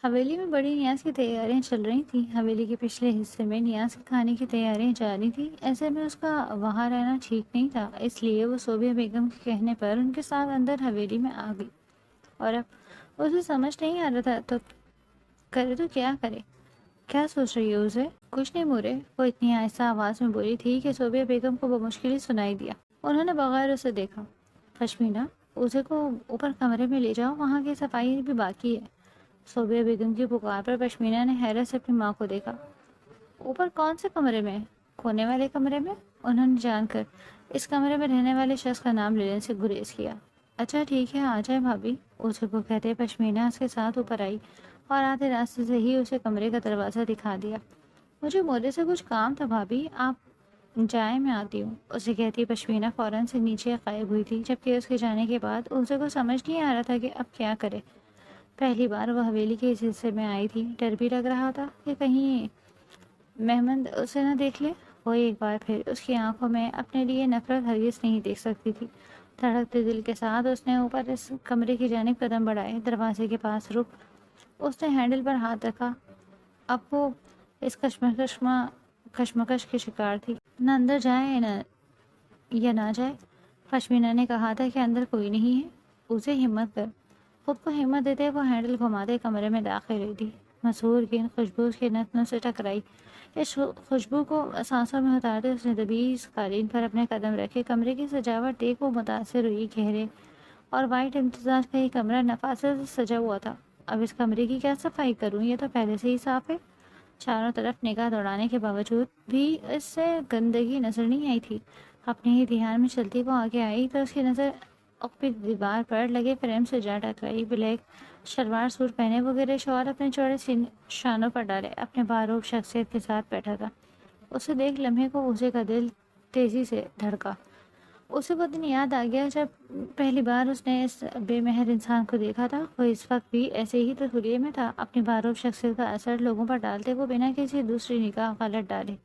حویلی میں بڑی نیاز کی تیاریاں چل رہی تھیں۔ حویلی کے پچھلے حصے میں نیاز کے کھانے کی تیاریاں جاری تھیں۔ ایسے میں اس کا وہاں رہنا ٹھیک نہیں تھا، اس لیے وہ صوبیہ بیگم کے کہنے پر ان کے ساتھ اندر حویلی میں آ گئی، اور اب اسے سمجھ نہیں آ رہا تھا تو کرے تو کیا کرے۔ کیا سوچ رہی ہو اسے؟ کچھ نہیں مورے، وہ اتنی آہستہ آواز میں بولی تھی کہ صوبیہ بیگم کو بمشکل ہی سنائی دیا۔ انہوں نے بغیر اسے دیکھا، پشمینہ اسے کو اوپر کمرے میں لے جاؤ، وہاں کی صفائی بھی باقی ہے۔ صوبیہ بیگم کی پکار پر پشمینہ نے حیرت سے اپنی ماں کو دیکھا۔ اوپر کون سے کمرے میں؟ کونے والے کمرے میں؟ انہوں نے جان کر اس کمرے میں رہنے والے شخص کا نام لینے سے گریز کیا۔ اچھا ٹھیک ہے، آ جائے بھابھی، اسے کو کہتے پشمینہ اس کے ساتھ اوپر آئی اور آدھے راستے سے ہی اسے کمرے کا دروازہ دکھا دیا۔ مجھے مورے سے کچھ کام تھا بھابھی، آپ جائیں میں آتی ہوں، اسے کہتی پشمینہ فوراً سے نیچے غائب ہوئی تھی، جبکہ اس کے جانے کے بعد اسے کو سمجھ نہیں آ رہا تھا کہ اب کیا کرے۔ پہلی بار وہ حویلی کے اس حصے میں آئی تھی، ڈر بھی لگ رہا تھا کہ کہیں مہمند اسے نہ دیکھ لے۔ وہ ایک بار پھر اس کی آنکھوں میں اپنے لیے نفرت ہرگز نہیں دیکھ سکتی تھی۔ دھڑکتے دل کے ساتھ اس نے اوپر اس کمرے کی جانب قدم بڑھائے، دروازے کے پاس رک اس نے ہینڈل پر ہاتھ رکھا۔ اب وہ اس کشمکش کے شکار تھی، نہ اندر جائے یا نہ جائے۔ پشمینہ نے کہا تھا کہ اندر کوئی نہیں ہے، اسے ہمت کر۔ خود کو ہمت دیتے وہ ہینڈل گھماتے کمرے میں داخل ہوئی تھی۔ مسحور گن خوشبو اس کے نتنوں سے ٹکرائی۔ اس خوشبو کو سانسوں میں اتارتے اس نے دبی قالین پر اپنے قدم رکھے۔ کمرے کی سجاوٹ دیکھ وہ متاثر ہوئی، گہرے اور وائٹ امتزاج کا یہ کمرہ نفاست سے سجا ہوا تھا۔ اب اس کمرے کی کیا صفائی کروں، یہ تو پہلے سے ہی صاف ہے۔ چاروں طرف نگاہ دوڑانے کے باوجود بھی اس سے گندگی نظر نہیں آئی تھی۔ اپنے ہی دھیان میں چلتی وہ آگے آئی تو اس کی نظر عقبی دیوار پر لگے فریم سے جا ٹکرائی۔ بلیک شلوار سوٹ پہنے وہ گرے شال اپنے چوڑے شانوں پر ڈالے اپنے باروب شخصیت کے ساتھ بیٹھا تھا۔ اسے دیکھ لمحے کو اسے کا دل تیزی سے دھڑکا۔ اسے وہ دن یاد آ گیا جب پہلی بار اس نے اس بے مہر انسان کو دیکھا تھا۔ وہ اس وقت بھی ایسے ہی تو حلیے میں تھا، اپنی باروب شخصیت کا اثر لوگوں پر ڈالتے وہ بنا کسی دوسری نگاہ غلط ڈالے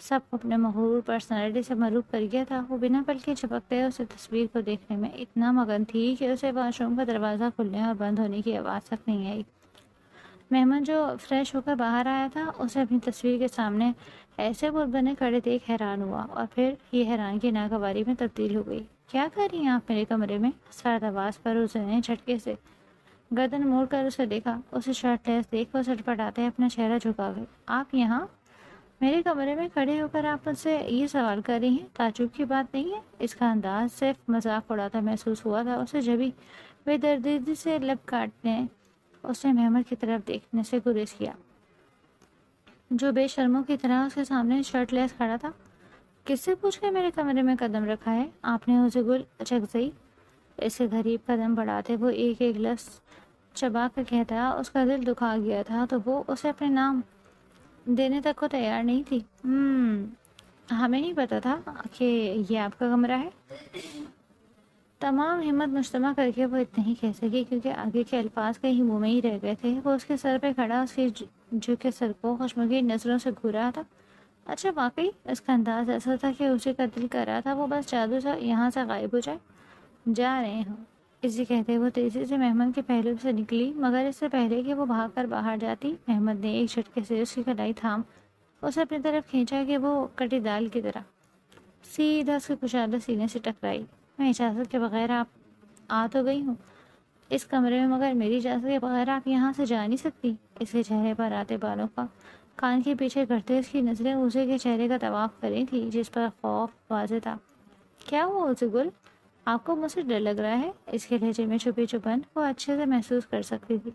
سب کو اپنے مغرور پرسنالٹی سے مروب کر گیا تھا۔ وہ بنا پل کے جھپکتے اسے تصویر کو دیکھنے میں اتنا مگن تھی کہ اسے واش روم کا دروازہ کھلنے اور بند ہونے کی آواز تک نہیں آئی۔ مہمان جو فریش ہو کر باہر آیا تھا اسے اپنی تصویر کے سامنے ایسے بت بنے کھڑے دیکھ حیران ہوا، اور پھر یہ حیرانگی ناگواری میں تبدیل ہو گئی۔ کیا کر رہی ہیں آپ میرے کمرے میں؟ سرد آواز پر اس نے جھٹکے سے گردن موڑ کر اسے دیکھا۔ اسے شرٹ لیس دیکھ کر سٹپٹاتے اپنا چہرہ جھکا گئے۔ آپ یہاں میرے کمرے میں کھڑے ہو کر آپ مجھ سے یہ سوال کر رہی ہیں؟ تعجب کی بات نہیں ہے؟ اس کا انداز صرف مذاق اڑاتا محسوس ہوا تھا۔ اسے جبھی بے دردی سے لب کاٹنے اس نے مہمان کی طرف دیکھنے سے گریز کیا، جو بے شرموں کی طرح اس کے سامنے شرٹ لیس کھڑا تھا۔ کس سے پوچھ کے میرے کمرے میں قدم رکھا ہے آپ نے؟ اسے گل چکزئی اس کے غریب قدم بڑھاتے وہ ایک ایک لفظ چبا کر کہتا۔ اس کا دل دکھا گیا تھا تو وہ اسے اپنے نام دینے تک کو تیار نہیں تھی۔ ہمیں نہیں پتا تھا کہ یہ آپ کا کمرہ ہے۔ تمام ہمت مجتمع کر کے وہ اتنا ہی کہہ سکی، کیونکہ آگے کے الفاظ کہیں منہ میں ہی رہ گئے تھے۔ وہ اس کے سر پہ کھڑا اس کے جھکے سر کو خشمگین نظروں سے گھور رہا تھا۔ اچھا واقعی؟ اس کا انداز ایسا تھا کہ اسے کا دل کر رہا تھا وہ بس جادو سے یہاں سے غائب ہو جائے۔ جا رہے ہیں اسے کہتے وہ تیزی سے مہمان کے پہلو سے نکلی، مگر اس سے پہلے کہ وہ بھاگ کر باہر جاتی مہمان نے ایک جھٹکے سے اس کی کلائی تھام اسے اپنی طرف کھینچا کہ وہ کٹی دال کی طرح سیدھا اس کے کشادہ سینے سے ٹکرائی۔ میں اجازت کے بغیر آپ آ تو گئی ہوں اس کمرے میں، مگر میری اجازت کے بغیر آپ یہاں سے جا نہیں سکتی۔ اس کے چہرے پر آتے بالوں کا کان کے پیچھے کرتے اس کی نظریں اسے کے چہرے کا طواف کری تھی، جس پر خوف واضح تھا۔ کیا ہوا اسے گل؟ آپ کو مجھ سے ڈر لگ رہا ہے؟ اس کے لہجے میں چھپی چپن وہ اچھے سے محسوس کر سکتی تھی۔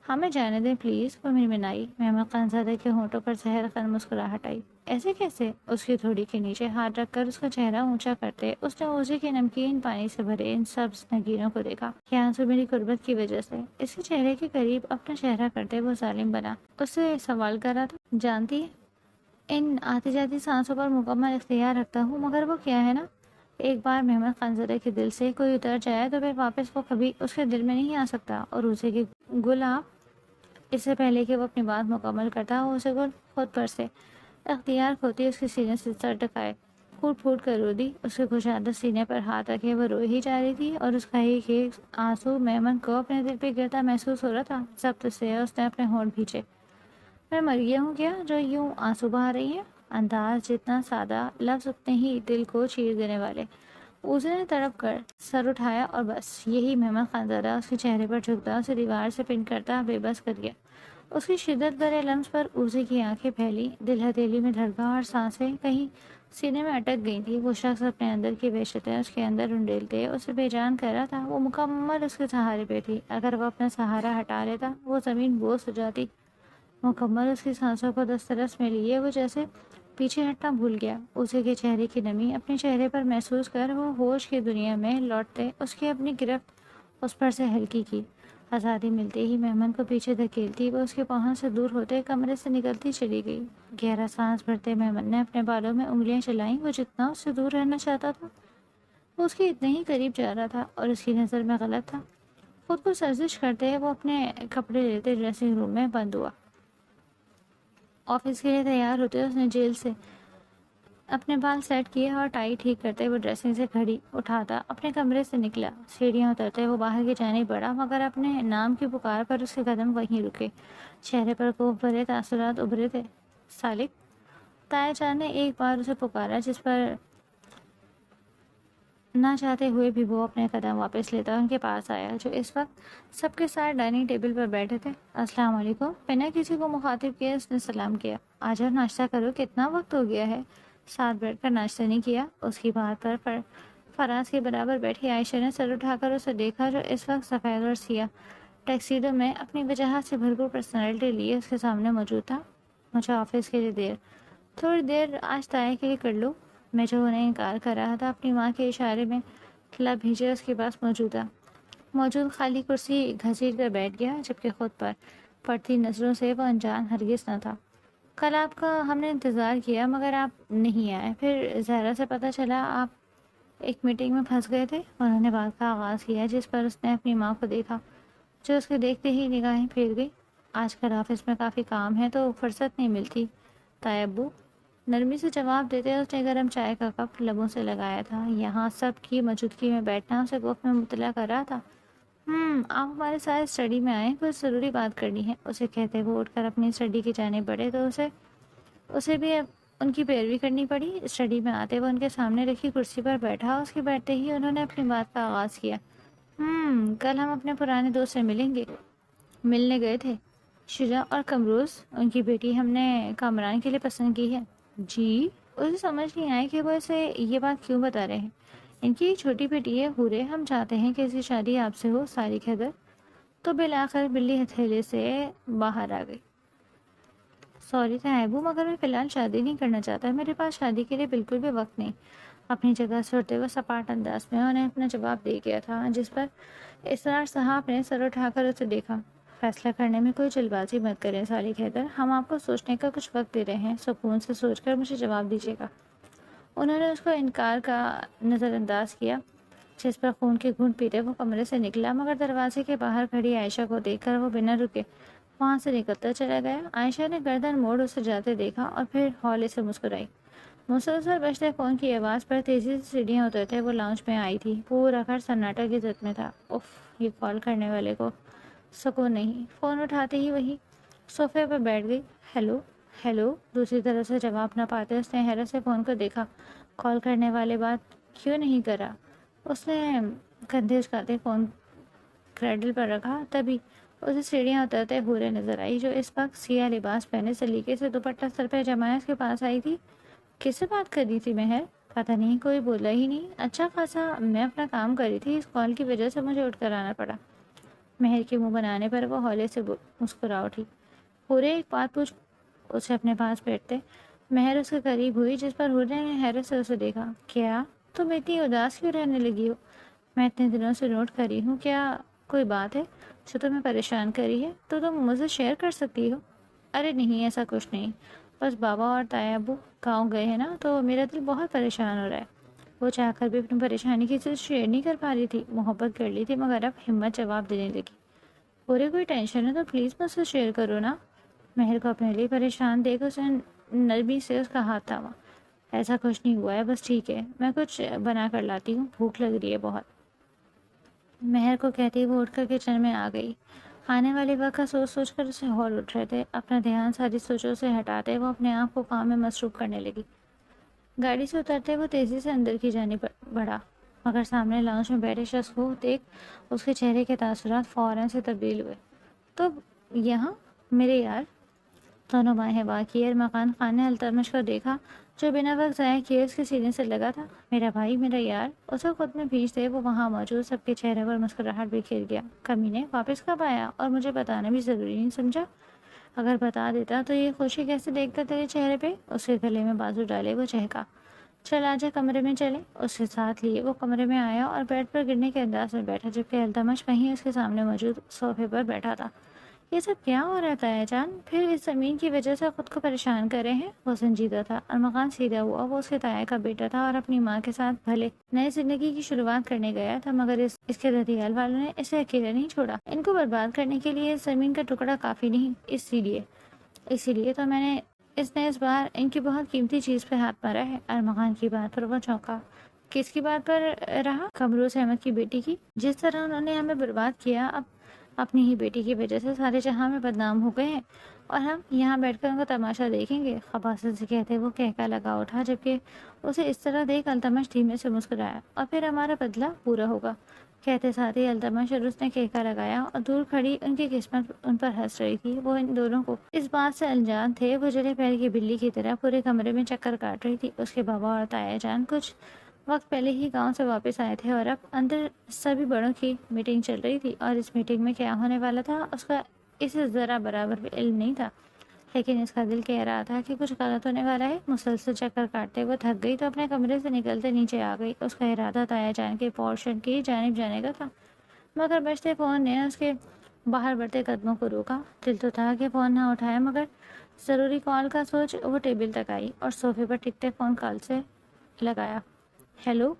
ہمیں جانے دیں پلیز، وہ منمنائی۔ مہمان خانزادہ کے ہونٹوں پر زہر خن مسکراہٹ آئی۔ ایسے کیسے؟ اس کی تھوڑی کے نیچے ہاتھ رکھ کر اس کا چہرہ اونچا کرتے اس نے اوزے کے نمکین پانی سے بھرے ان سبز نگینوں کو دیکھا۔ کیا آنسو میری قربت کی وجہ سے؟ اس کے چہرے کے قریب اپنا چہرہ کرتے وہ ظالم بنا اس سے سوال کر رہا تھا۔ جانتی ہے ان آتی جاتی سانسوں پر مکمل اختیار رکھتا ہوں، مگر وہ کیا ہے نا، ایک بار مہمان خانزادہ کے دل سے کوئی اتر جائے تو پھر واپس وہ کبھی اس کے دل میں نہیں آ سکتا۔ اور اسے کی گل آپ اس سے پہلے کہ وہ اپنی بات مکمل کرتا اسے گل خود پر سے اختیار کھوتی اس کے سینے سے سر ٹکائے پھوٹ پھوٹ کر رو دی۔ اس کے کشادہ سینے پر ہاتھ رکھے وہ رو ہی جا رہی تھی اور اس کا ایک ایک آنسو میمن کو اپنے دل پہ گرتا محسوس ہو رہا تھا۔ ضبط سے اس نے اپنے ہونٹ بھینچے۔ میں مر گیا ہوں کیا جو یوں آنسو بہا رہی ہیں؟ انداز جتنا سادہ، لفظ اتنے ہی دل کو چیر دینے والے۔ اسے نے تڑپ کر سر اٹھایا اور بس یہی مہمان خاندارہ اس کے چہرے پر جھکتا، اسے دیوار سے پن کرتا بے بس کر گیا۔ اس کی شدت بھرے لمس پر اوزے کی آنکھیں پھیلی، دل ہتھیلی میں دھڑکا اور سانسیں کہیں سینے میں اٹک گئی تھی۔ وہ شخص اپنے اندر کی وحشتیں اس کے اندر انڈیلتے اسے بے جان کر رہا تھا۔ وہ مکمل اس کے سہارے پہ تھی۔ اگر وہ اپنا سہارا ہٹا لیتا وہ زمین بوس ہو جاتی۔ مکمل اس کی سانسوں کو دسترس میں لیے وہ جیسے پیچھے ہٹنا بھول گیا۔ اسے کے چہرے کی نمی اپنے چہرے پر محسوس کر وہ ہوش کی دنیا میں لوٹتے اس کی اپنی گرفت اس پر سے ہلکی کی۔ آزادی ملتے ہی مہمان کو پیچھے دھکیلتی وہ اس کے پاؤں سے دور ہوتے کمرے سے نکلتی چلی گئی۔ گہرا سانس بھرتے مہمان نے اپنے بالوں میں انگلیاں چلائیں۔ وہ جتنا اس سے دور رہنا چاہتا تھا وہ اس کے اتنے ہی قریب جا رہا تھا اور اس کی نظر میں غلط تھا۔ خود کو سرزش کرتے وہ اپنے کپڑے لیتے ڈریسنگ روم میں بند ہوا۔ آفس کے لیے تیار ہوتے اس نے جیل سے اپنے بال سیٹ کیے اور ٹائی ٹھیک کرتے وہ ڈریسنگ سے گھڑی اٹھاتا اپنے کمرے سے نکلا۔ سیڑھیاں اترتے وہ باہر کی جانب بڑھا مگر اپنے نام کی پکار پر اس کے قدم وہیں رکے۔ چہرے پر خوف بھرے تاثرات ابھرے تھے۔ سالک، تایا جان نے ایک بار اسے پکارا جس پر نہ چاہتے ہوئے بھی وہ اپنے قدم واپس لیتا ان کے پاس آیا جو اس وقت سب کے ساتھ ڈائننگ ٹیبل پر بیٹھے تھے۔ السلام علیکم۔ بنا کسی کو مخاطب کیا اس نے سلام کیا۔ آ جاؤ ناشتہ کرو، کتنا وقت ہو گیا ہے۔ ساتھ بیٹھ کر ناشتہ نہیں کیا؟ اس کی بات پر فراز کے برابر بیٹھی عائشہ نے سر اٹھا کر اسے دیکھا جو اس وقت سفید اور سیاہ ٹیکسیڈو میں اپنی وجاہت سے بھرپور پرسنالٹی لیے اس کے سامنے موجود تھا۔ مجھے آفس کے لیے تھوڑی دیر آج تایا کے لیے کر لو۔ میں جو انہیں انکار کر رہا تھا اپنی ماں کے اشارے میں لب بھیجے اس کے پاس موجود خالی کرسی گھسیٹ کر بیٹھ گیا جبکہ خود پر پڑتی نظروں سے وہ انجان ہرگز نہ تھا۔ کل آپ کا ہم نے انتظار کیا مگر آپ نہیں آئے، پھر زہرا سے پتہ چلا آپ ایک میٹنگ میں پھنس گئے تھے۔ انہوں نے بات کا آغاز کیا جس پر اس نے اپنی ماں کو دیکھا جو اس کے دیکھتے ہی نگاہیں پھیر گئی۔ آج کل آفس میں کافی کام ہے تو فرصت نہیں ملتی تایا ابو، نرمی سے جواب دیتے اس نے گرم چائے کا کپ لبوں سے لگایا تھا۔ یہاں سب کی موجودگی میں بیٹھنا اسے گفت میں مطلع کر رہا تھا۔ آپ ہمارے ساتھ اسٹڈی میں آئیں، کچھ ضروری بات کرنی ہے، اسے کہتے وہ اٹھ کر اپنی اسٹڈی کی جانب بڑھے تو اسے بھی ان کی پیروی کرنی پڑی۔ اسٹڈی میں آتے وہ ان کے سامنے رکھی کرسی پر بیٹھا۔ اس کے بیٹھتے ہی انہوں نے اپنی بات کا آغاز کیا۔ کل ہم اپنے پرانے دوست سے ملنے گئے تھے، شجاع اور کمروز، ان کی بیٹی ہم نے کامران کے لیے پسند کی ہے۔ جی؟ اسے سمجھ نہیں آئی کہ وہ اسے یہ بات کیوں بتا رہے ہیں۔ ان کی ایک چھوٹی بیٹی ہے حورے، ہم چاہتے ہیں کہ اس کی شادی آپ سے ہو۔ سالک حیدر تو بالآخر بلی ہتھیلے سے باہر آ گئی۔ سوری تائبو مگر میں فی الحال شادی نہیں کرنا چاہتا، میرے پاس شادی کے لیے بالکل بھی وقت نہیں۔ اپنی جگہ سے اٹھتے ہوئے سپاٹ انداز میں انہیں اپنا جواب دے گیا تھا جس پر اسرار صاحب نے سر اٹھا کر اسے دیکھا۔ فیصلہ کرنے میں کوئی جلد بازی مت کریں سالک حیدر، ہم آپ کو سوچنے کا کچھ وقت دے رہے ہیں، سکون سے سوچ کر مجھے جواب دیجیے گا۔ انہوں نے اس کو انکار کا نظر انداز کیا جس پر خون کے گھونٹ پیتے وہ کمرے سے نکلا مگر دروازے کے باہر کھڑی عائشہ کو دیکھ کر وہ بنا رکے وہاں سے نکلتا چلا گیا۔ عائشہ نے گردن موڑ اسے جاتے دیکھا اور پھر ہولے سے مسکرائی۔ مسلسل بجتے فون کی آواز پر تیزی سے سیڑھیاں اترتے وہ لاؤنج میں آئی تھی۔ پورا گھر سناٹا کی زد میں تھا۔ یہ کال کرنے والے کو سکون نہیں۔ فون اٹھاتے ہی وہی صوفے پر بیٹھ گئی۔ ہیلو دوسری طرف سے جواب نہ پاتے اس نے حیرت سے فون کو دیکھا۔ کال کرنے والے بات کیوں نہیں کرا؟ اس نے کندھے اچکاتے فون کریڈل پر رکھا۔ تبھی اسے سیڑھیاں اترتے حورے نظر آئی جو اس وقت سیاہ لباس پہنے سلیقے سے دوپٹہ سر پہ جمائے اس کے پاس آئی تھی۔ کس سے بات کر رہی تھی مہر؟ پتہ نہیں، کوئی بولا ہی نہیں۔ اچھا خاصا میں اپنا کام کر رہی تھی، اس کال کی وجہ سے مجھے اٹھ کر آنا پڑا۔ مہر کے منہ بنانے پر وہ ہولے سے مسکرا اٹھی۔ حورے ایک بات پوچھ، اسے اپنے پاس بیٹھتے مہر اس کے قریب ہوئی جس پر حورے نے حیرت سے اسے دیکھا۔ کیا تم اتنی اداس کیوں رہنے لگی ہو؟ میں اتنے دنوں سے نوٹ کر رہی ہوں، کیا کوئی بات ہے جو تمہیں پریشان کری ہے تو تم مجھے شیئر کر سکتی ہو؟ ارے نہیں، ایسا کچھ نہیں، بس بابا اور تایا ابو گاؤں گئے ہیں نا تو میرا دل بہت پریشان ہو رہا ہے۔ وہ چاہ کر بھی اپنی پریشانی کی چیز شیئر نہیں کر پا رہی تھی، محبت کر لی تھی مگر اب ہمت جواب دینے لگی۔ پورے کوئی ٹینشن ہے تو پلیز مجھ سے شیئر کرو نا۔ مہر کو اپنے لیے پریشان دیکھ اسے نرمی سے اس کا ہاتھ تھاما۔ ایسا کچھ نہیں ہوا ہے، بس ٹھیک ہے، میں کچھ بنا کر لاتی ہوں، بھوک لگ رہی ہے بہت۔ مہر کو کہتی وہ اٹھ کر کچن میں آ گئی۔ آنے والے وقت کا سوچ سوچ کر اسے ہول اٹھ رہے تھے۔ اپنا دھیان ساری سوچوں سے ہٹاتے وہ اپنے آپ کو کام میں مصروف کرنے لگی۔ گاڑی سے اترتے وہ تیزی سے اندر کی جانب بڑھا، مگر سامنے لاؤنج میں بیٹھے شخص کو دیکھ اس کے چہرے کے تاثرات فوراً سے تبدیل ہوئے۔ تو یہاں میرے یار، دونوں بائیں وا کیے اور مکان خان نے التمش کو دیکھا جو بنا وقت ضائع کیے اس کے سینے سے لگا تھا۔ میرا بھائی، میرا یار، اسے خود میں بھیجتے وہ وہاں موجود سب کے چہرے پر مسکراہٹ بکھیر گیا۔ کمینے، واپس کب آیا؟ اور مجھے بتانا بھی ضروری نہیں سمجھا؟ اگر بتا دیتا تو یہ خوشی کیسے دیکھ کر تیرے چہرے پہ؟ اس کے گلے میں بازو ڈالے وہ چہکا۔ چل آجا کمرے میں چلے۔ اس کے ساتھ لیے وہ کمرے میں آیا اور بیڈ پر گرنے کے انداز میں بیٹھا، جبکہ التمش وہیں اس کے سامنے موجود صوفے پر بیٹھا تھا۔ یہ سب کیا ہو رہا ہے جان؟ پھر اس زمین کی وجہ سے خود کو پریشان کر رہے ہیں؟ وہ سنجیدہ تھا۔ ارمغان سیدھا ہوا۔ وہ اس کے تایا کا بیٹا تھا اور اپنی ماں کے ساتھ بھلے نئے زندگی کی شروعات کرنے گیا تھا، مگر اس کے ددیال والوں نے اسے اکیلا نہیں چھوڑا۔ ان کو برباد کرنے کے لیے اس زمین کا ٹکڑا کافی نہیں، اسی لیے تو میں نے اس بار ان کی بہت قیمتی چیز پہ ہاتھ مارا ہے۔ ارمغان کی بات پر وہ چونکا۔ کس کی بات پر رہا؟ قمروز احمد کی بیٹی کی۔ جس طرح انہوں نے ہمیں برباد کیا، اب اپنی ہی بیٹی کی وجہ سے سارے جہاں میں بدنام ہو گئے ہیں، اور ہم یہاں بیٹھ کر ان کو تماشا دیکھیں گے۔ خباثت سے کہتے وہ کہکا لگا اٹھا، جبکہ اسے اس طرح دیکھ التمش دھیمے سے مسکرایا۔ اور پھر ہمارا بدلہ پورا ہوگا، کہتے ساتھ ہی التمش اور اس نے کہکا لگایا، اور دور کھڑی ان کی قسمت ان پر ہنس رہی تھی۔ وہ ان دونوں کو اس بات سے انجان تھے۔ وہ جڑے پیر کی بلی کی طرح پورے کمرے میں چکر کاٹ رہی تھی۔ اس کے بابا اور تایا جان کچھ وقت پہلے ہی گاؤں سے واپس آئے تھے، اور اب اندر سبھی بڑوں کی میٹنگ چل رہی تھی، اور اس میٹنگ میں کیا ہونے والا تھا اس کا اسے ذرا برابر بھی علم نہیں تھا، لیکن اس کا دل کہہ رہا تھا کہ کچھ غلط ہونے والا ہے۔ مسلسل چکر کاٹتے وہ تھک گئی تو اپنے کمرے سے نکلتے نیچے آ گئی۔ اس کا ارادہ تایا جان کے پورشن کی جانب جانے کا تھا، مگر بجتے فون نے اس کے باہر بڑھتے قدموں کو روکا۔ دل تو تھا کہ فون نہ اٹھائے، مگر ضروری کال کا سوچ وہ ٹیبل تک آئی اور صوفے پر ٹکتے فون کال سے لگایا۔ ہیلو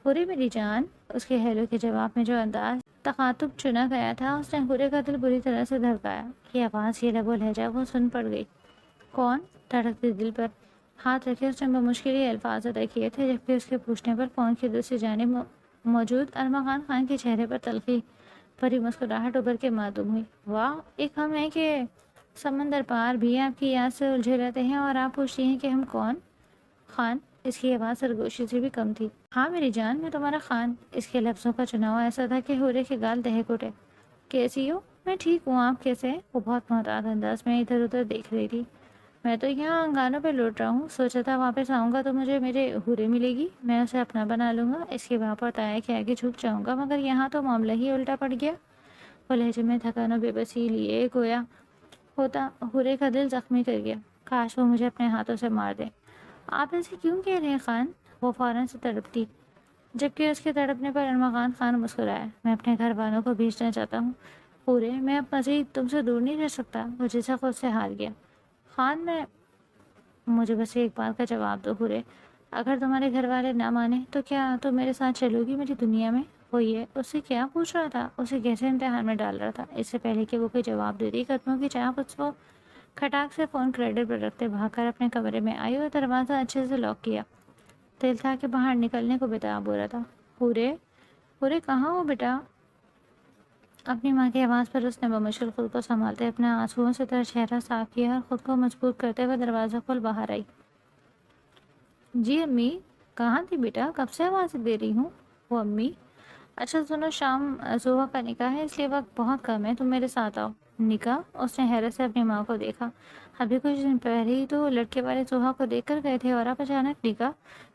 پوری میری جان۔ اس کے ہیلو کے جواب میں جو انداز تخاطب چنا گیا تھا، اس نے پورے کا دل بری طرح سے دھڑکایا۔ یہ آواز، یہ لب و لہجہ وہ سن پڑ گئی۔ کون؟ دھڑکتے دل پر ہاتھ رکھے اس نے بمشکل یہ الفاظ ادا کیے تھے، جبکہ اس کے پوچھنے پر فون کی دوسری جانب موجود ارمغان خان کے چہرے پر تلخی بھری مسکراہٹ ابھر کے معدوم ہوئی۔ واہ، ایک ہم ہیں کہ سمندر پار بھی آپ کی یاد سے الجھے رہتے ہیں، اور آپ پوچھتی ہیں کہ ہم کون؟ خان؟ اس کی آواز سرگوشی سے بھی کم تھی۔ ہاں میری جان، میں تمہارا خان۔ اس کے لفظوں کا چناؤ ایسا تھا کہ ہورے کے گال دہک اٹھے۔ کیسی ہو؟ میں ٹھیک ہوں، آپ کیسے ہیں؟ وہ بہت محتاط انداز میں ادھر ادھر دیکھ رہی تھی۔ میں تو یہاں گانوں پہ لوٹ رہا ہوں، سوچا تھا واپس آؤں گا تو مجھے میرے ہورے ملے گی، میں اسے اپنا بنا لوں گا، اس کے باپ اور تایا کے آگے جھک جاؤں گا، مگر یہاں تو معاملہ ہی الٹا پڑ گیا۔ وہ لہجے میں تھکان و بے بسی لیے گویا ہوتا ہورے کا دل زخمی کر گیا۔ کاش وہ مجھے اپنے ہاتھوں سے مار دے۔ آپ ایسے کیوں کہہ رہے ہیں خان؟ وہ فوراً سے تڑپتی، جبکہ اس کے تڑپنے پر ارمغان خان مسکرایا۔ میں اپنے گھر والوں کو بھیجنا چاہتا ہوں پورے، میں اب مزید تم سے دور نہیں رہ سکتا۔ وہ جیسا خود سے ہار گیا۔ خان، مجھے بس ایک بات کا جواب دو پورے، اگر تمہارے گھر والے نہ مانے تو کیا تم میرے ساتھ چلو گی میری دنیا میں؟ وہ یہ اس سے کیا پوچھ رہا تھا، اسے کیسے امتحان میں ڈال رہا تھا؟ اس سے پہلے کہ وہ کوئی جواب دے دی، قدموں کی چاپ اس کو کھٹاک سے فون کریڈٹ پر رکھتے بھاگ کر اپنے کمرے میں آئی اور دروازہ اچھے سے لاک کیا۔ دل تھا کہ باہر نکلنے کو بےتاب ہو رہا تھا۔ پورے کہاں ہو بیٹا؟ اپنی ماں کی آواز پر اس نے بمشکل خود کو سنبھالتے اپنا آنسوؤں سے تر چہرہ صاف کیا اور خود کو مضبوط کرتے ہوئے دروازہ کھول باہر آئی۔ جی امی، کہاں تھی بیٹا؟ کب سے آوازیں دے رہی ہوں۔ وہ امی، اچھا سنو، شام زوہا کا نکاح ہے، اس لیے وقت بہت کم ہے، تم میرے ساتھ آؤ۔ نکاح؟ اس نے حیرت سے اپنی ماں کو دیکھا۔ ابھی کچھ دن پہلے ہی تو لڑکے والے زوہا کو دیکھ کر گئے تھے، اور اب اچانک نکاح؟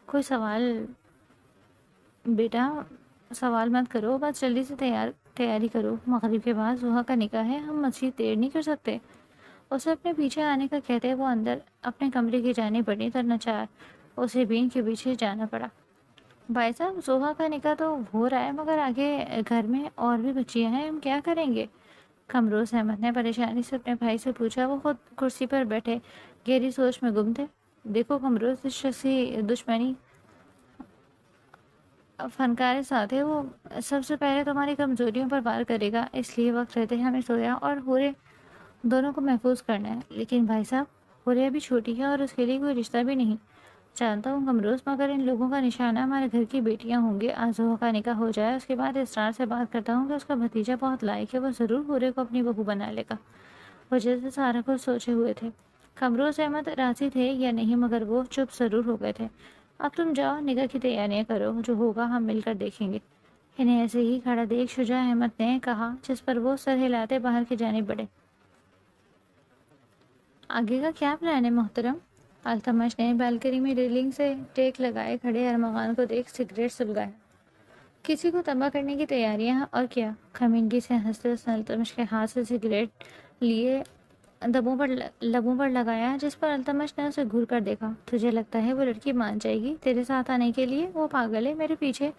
کوئی سوال؟ بیٹا سوال مت کرو، بس جلدی سے تیاری کرو، مغرب کے بعد زوہا کا نکاح ہے، ہم مزید دیر نہیں کر سکتے۔ اسے اپنے پیچھے آنے کا کہتے وہ اندر اپنے کمرے کی جانب بڑھی، تو ناچار اسے بین کے پیچھے جانا پڑا۔ بھائی صاحب، زوہا کا نکاح تو ہو رہا ہے، مگر آگے گھر میں اور بھی بچیاں ہیں، ہم کیا کریں گے؟ قمروز احمد نے پریشانی سے اپنے بھائی سے پوچھا۔ وہ خود کرسی پر بیٹھے گہری سوچ میں گم تھے۔ دیکھو قمروز، اس شخصی دشمنی فنکار ساتھ ہے، وہ سب سے پہلے تمہاری کمزوریوں پر وار کرے گا، اس لیے وقت رہتے ہمیں سویا اور ہورے دونوں کو محفوظ کرنا ہے۔ لیکن بھائی صاحب، ہورے ابھی چھوٹی ہے اور اس کے لیے کوئی رشتہ بھی نہیں۔ جانتا ہوں کمروز، مگر ان لوگوں کا نشانہ ہمارے گھر کی بیٹیاں ہوں گی۔ آزوہ کا نکاح ہو جائے، اس کے بعد اسرار سے بات کرتا ہوں کہ اس کا بھتیجا بہت لائق ہے، وہ ضرور ہورے کو اپنی بہو بنا لے گا۔ وہ جیسے سارا کچھ سوچے ہوئے تھے۔ کمروز احمد راضی تھے یا نہیں، مگر وہ چپ ضرور ہو گئے تھے۔ اب تم جاؤ، نکاح کی تیاریاں کرو، جو ہوگا ہم مل کر دیکھیں گے۔ انہیں ایسے ہی کھڑا دیکھ شجاع احمد نے کہا، جس پر وہ سر ہلاتے باہر کی جانب بڑھے۔ آگے کا کیا پلان ہے محترم؟ التمش نے بالکنی میں ریلنگ سے ٹیک لگائے کھڑے ارمغان کو دیکھ سگریٹ سلگایا۔ کسی کو تباہ کرنے کی تیاریاں، اور کیا؟ خمینگی سے ہنستے اس نے التمش کے ہاتھ سے سگریٹ لیے لبوں پر لگایا، جس پر التمش نے اسے گھور کر دیکھا۔ تجھے لگتا ہے وہ لڑکی مان جائے گی تیرے ساتھ آنے کے لیے؟ وہ پاگل ہے میرے پیچھے۔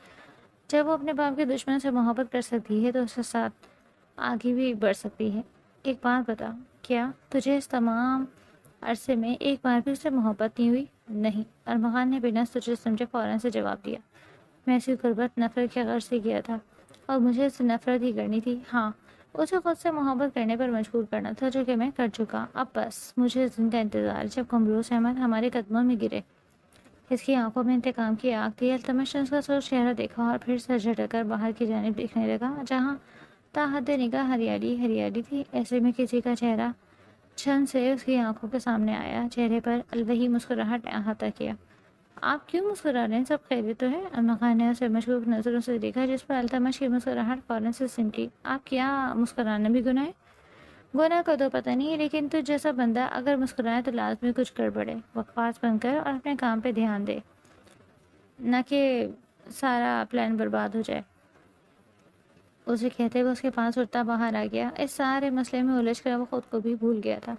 جب وہ اپنے باپ کے دشمن سے محبت کر سکتی ہے تو اس کے ساتھ آگے بھی بڑھ سکتی ہے۔ ایک بات بتا، کیا تجھے اس تمام عرصے میں ایک بار بھی اس سے محبت نہیں ہوئی؟ نہیں، ارمغان نے بنا سوچے سمجھے فوراً سے جواب دیا۔ میں اسی قربت نفرت کے غرض سے کیا تھا، اور مجھے اس سے نفرت ہی کرنی تھی۔ ہاں، اسے خود سے محبت کرنے پر مجبور کرنا تھا، جو کہ میں کر چکا۔ اب بس مجھے اس دن کا انتظار جب کمروز احمد ہمارے قدموں میں گرے۔ اس کی آنکھوں میں انتقام کی آگ تھی۔ التمش نے اس کا سرخ چہرہ دیکھا اور پھر سر جھٹک کر باہر کی جانب دیکھنے لگا، جہاں تا حد نگاہ ہریالی ہریالی تھی۔ ایسے میں کسی کا چہرہ چھن سے اس کی آنکھوں کے سامنے آیا۔ چہرے پر الوہی مسکراہٹ احاطہ کیا۔ آپ کیوں مسکرا رہے ہیں؟ سب خیریت تو ہے؟ ارمغان نے اسے مشکوک نظروں سے دیکھا، جس پر التمش کی مسکراہٹ فوراً سے سمٹی۔ آپ کیا مسکرانا بھی گناہ ہے؟ گناہ کا تو پتہ نہیں، لیکن تو جیسا بندہ اگر مسکرائے تو لازمی کچھ گڑبڑ ہے۔ بکواس بند کر اور اپنے کام پہ دھیان دے، نہ کہ سارا پلان برباد ہو جائے۔ اسے کہتے ہوئے اس کے پاس اٹھتا باہر آ گیا۔ اس سارے مسئلے میں الجھ کر وہ خود کو بھی بھول گیا تھا،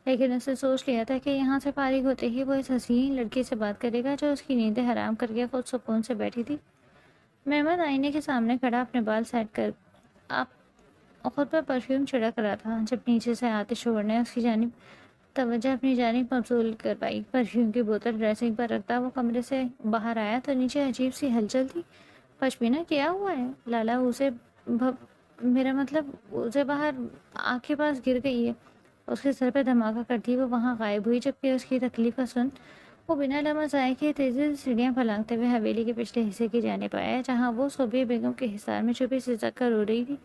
لیکن اس نے سوچ لیا تھا کہ یہاں سے فارغ ہوتے ہی وہ اس حسین لڑکی سے بات کرے گا جو اس کی نیندیں حرام کر کے خود سکون سے بیٹھی تھی۔ محمد آئینے کے سامنے کھڑا اپنے بال سیٹ کر خود پر پرفیوم چھڑک رہا تھا، جب نیچے سے آتش شور نے اس کی جانب توجہ اپنی جانب مبذول کروائی۔ پرفیوم کی بوتل ڈریسنگ پر رکھتا وہ کمرے سے باہر آیا تو نیچے عجیب سی ہلچل تھی۔ پشمینہ کیا ہوا ہے لالا؟ اسے میرا مطلب اسے باہر آنکھ کے پاس گر گئی ہے۔ اس کے سر پہ دھماکہ کرتی وہ وہاں غائب ہوئی، جبکہ اس کی تکلیف کا سن وہ بنا لمحہ ضائع کیے تیزی سے سیڑھیاں پھلانگتے ہوئے حویلی کے پچھلے حصے کی جانب آیا، جہاں وہ صوبیہ بیگم کے حصار میں چھپی سسک کر رو رہی تھی۔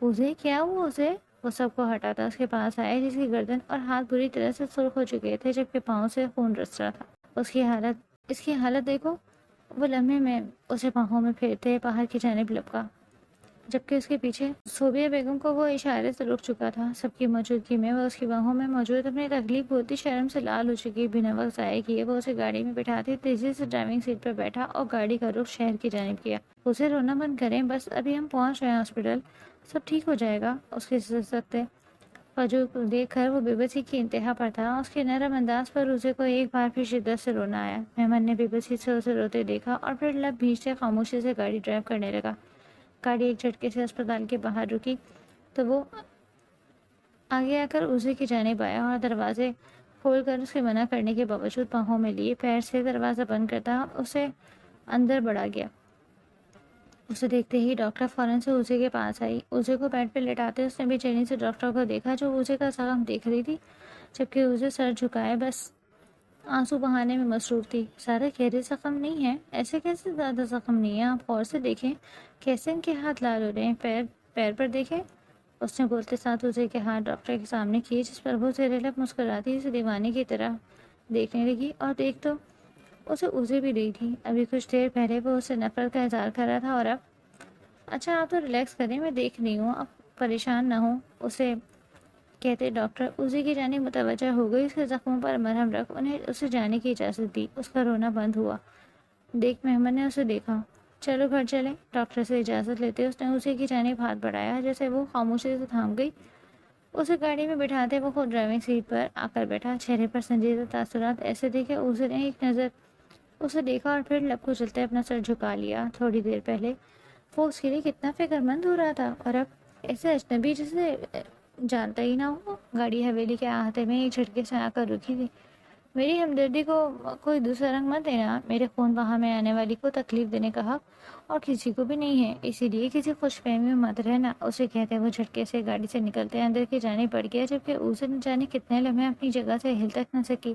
اسے کیا ہوا؟ اسے وہ سب کو ہٹاتا اس کے پاس آیا، جس کی گردن اور ہاتھ بری طرح سے سرخ ہو چکے تھے، جبکہ پاؤں سے خون رس رہا تھا۔ اس کی حالت دیکھو۔ وہ لمحے میں اسے باہوں میں پھیرتے باہر کی جانب لپکا، جبکہ اس کے پیچھے صوبیہ بیگم کو وہ اشارے سے رک چکا تھا۔ سب کی موجودگی میں وہ اس کی باہوں میں موجود اپنی تکلیف ہوتی شرم سے لال ہو چکی۔ بنا وقت ضائع کیے وہ اسے گاڑی میں بٹھاتے تیزی سے ڈرائیونگ سیٹ پر بیٹھا اور گاڑی کا رخ شہر کی جانب کیا۔ اسے رونا بند کریں، بس ابھی ہم پہنچ رہے ہیں ہاسپٹل، سب ٹھیک ہو جائے گا۔ اس کے سکتے وجود کو دیکھ کر وہ بے بسی کی انتہا پر تھا۔ اس کے نرم انداز پر اسے کو ایک بار پھر شدت سے رونا آیا۔ مہمان نے بے بسی سے اسے روتے دیکھا اور پھر لب بھیجتے خاموشی سے گاڑی ڈرائیو کرنے لگا۔ گاڑی ایک جھٹکے سے اسپتال کے باہر رکی تو وہ آگے آ کر اسے کی جانب آیا اور دروازے کھول کر اس کے منع کرنے کے باوجود باہوں میں لیے پیر سے دروازہ بند کرتا اسے اندر بڑھا گیا۔ اسے دیکھتے ہی ڈاکٹر فوراً سے اسے کے پاس آئی۔ اسے کو بیڈ پہ لٹاتے اس نے بے چینی سے ڈاکٹر کو دیکھا، جو اسے کا زخم دیکھ رہی تھی، جبکہ اسے سر جھکائے بس آنسو بہانے میں مصروف تھی۔ زیادہ گہرے زخم نہیں ہے؟ ایسے کیسے زیادہ زخم نہیں ہے؟ آپ غور سے دیکھیں کیسے ان کے ہاتھ لال ہو رہے ہیں۔ پیر پر دیکھیں۔ اس نے بولتے ساتھ اسے کے ہاتھ ڈاکٹر کے سامنے کیے، جس پر وہ زیر لب مسکراتی اسے دیوانے کی طرح دیکھنے لگی، اور دیکھ تو اسے بھی رہی تھی۔ ابھی کچھ دیر پہلے وہ اسے نفرت کا اظہار کر رہا تھا، اور اب اچھا آپ تو ریلیکس کریں، میں دیکھ رہی ہوں، اب پریشان نہ ہوں۔ اسے کہتے ڈاکٹر اسے کی جانب متوجہ ہو گئی۔ اس کے زخموں پر مرہم رکھ انہیں اسے جانے کی اجازت دی۔ اس کا رونا بند ہوا۔ دیکھ محمد نے اسے دیکھا۔ چلو گھر چلیں۔ ڈاکٹر سے اجازت لیتے اس نے اسے کی جانب ہاتھ بڑھایا، جیسے وہ خاموشی سے تھام گئی۔ اسے گاڑی میں بٹھاتے وہ خود ڈرائیونگ سیٹ پر آ کر بیٹھا، چہرے پر سنجیدہ تاثرات ایسے دیکھے اسے نے ایک نظر اسے دیکھا اور پھر لب کو چلتے اپنا سر جھکا لیا۔ تھوڑی دیر پہلے وہ اس کے لیے کتنا فکر مند ہو رہا تھا، اور اب ایسے اجنبی جسے جانتا ہی نہ ہو۔ گاڑی حویلی کے احاطے میں ایک جھٹکے سے آ کر رکی تھی۔ میری ہمدردی کو کوئی دوسرا رنگ مت دینا، میرے خون وہاں میں آنے والی کو تکلیف دینے کا حق اور کسی کو بھی نہیں ہے، اسی لیے کسی خوش فہمی میں مت رہنا۔ اسے کہتے وہ جھٹکے سے گاڑی سے نکلتے اندر کی جانب بڑھ گیا، جبکہ اسے نہ جانے کتنے لمحے اپنی جگہ سے ہل تک نہ سکی۔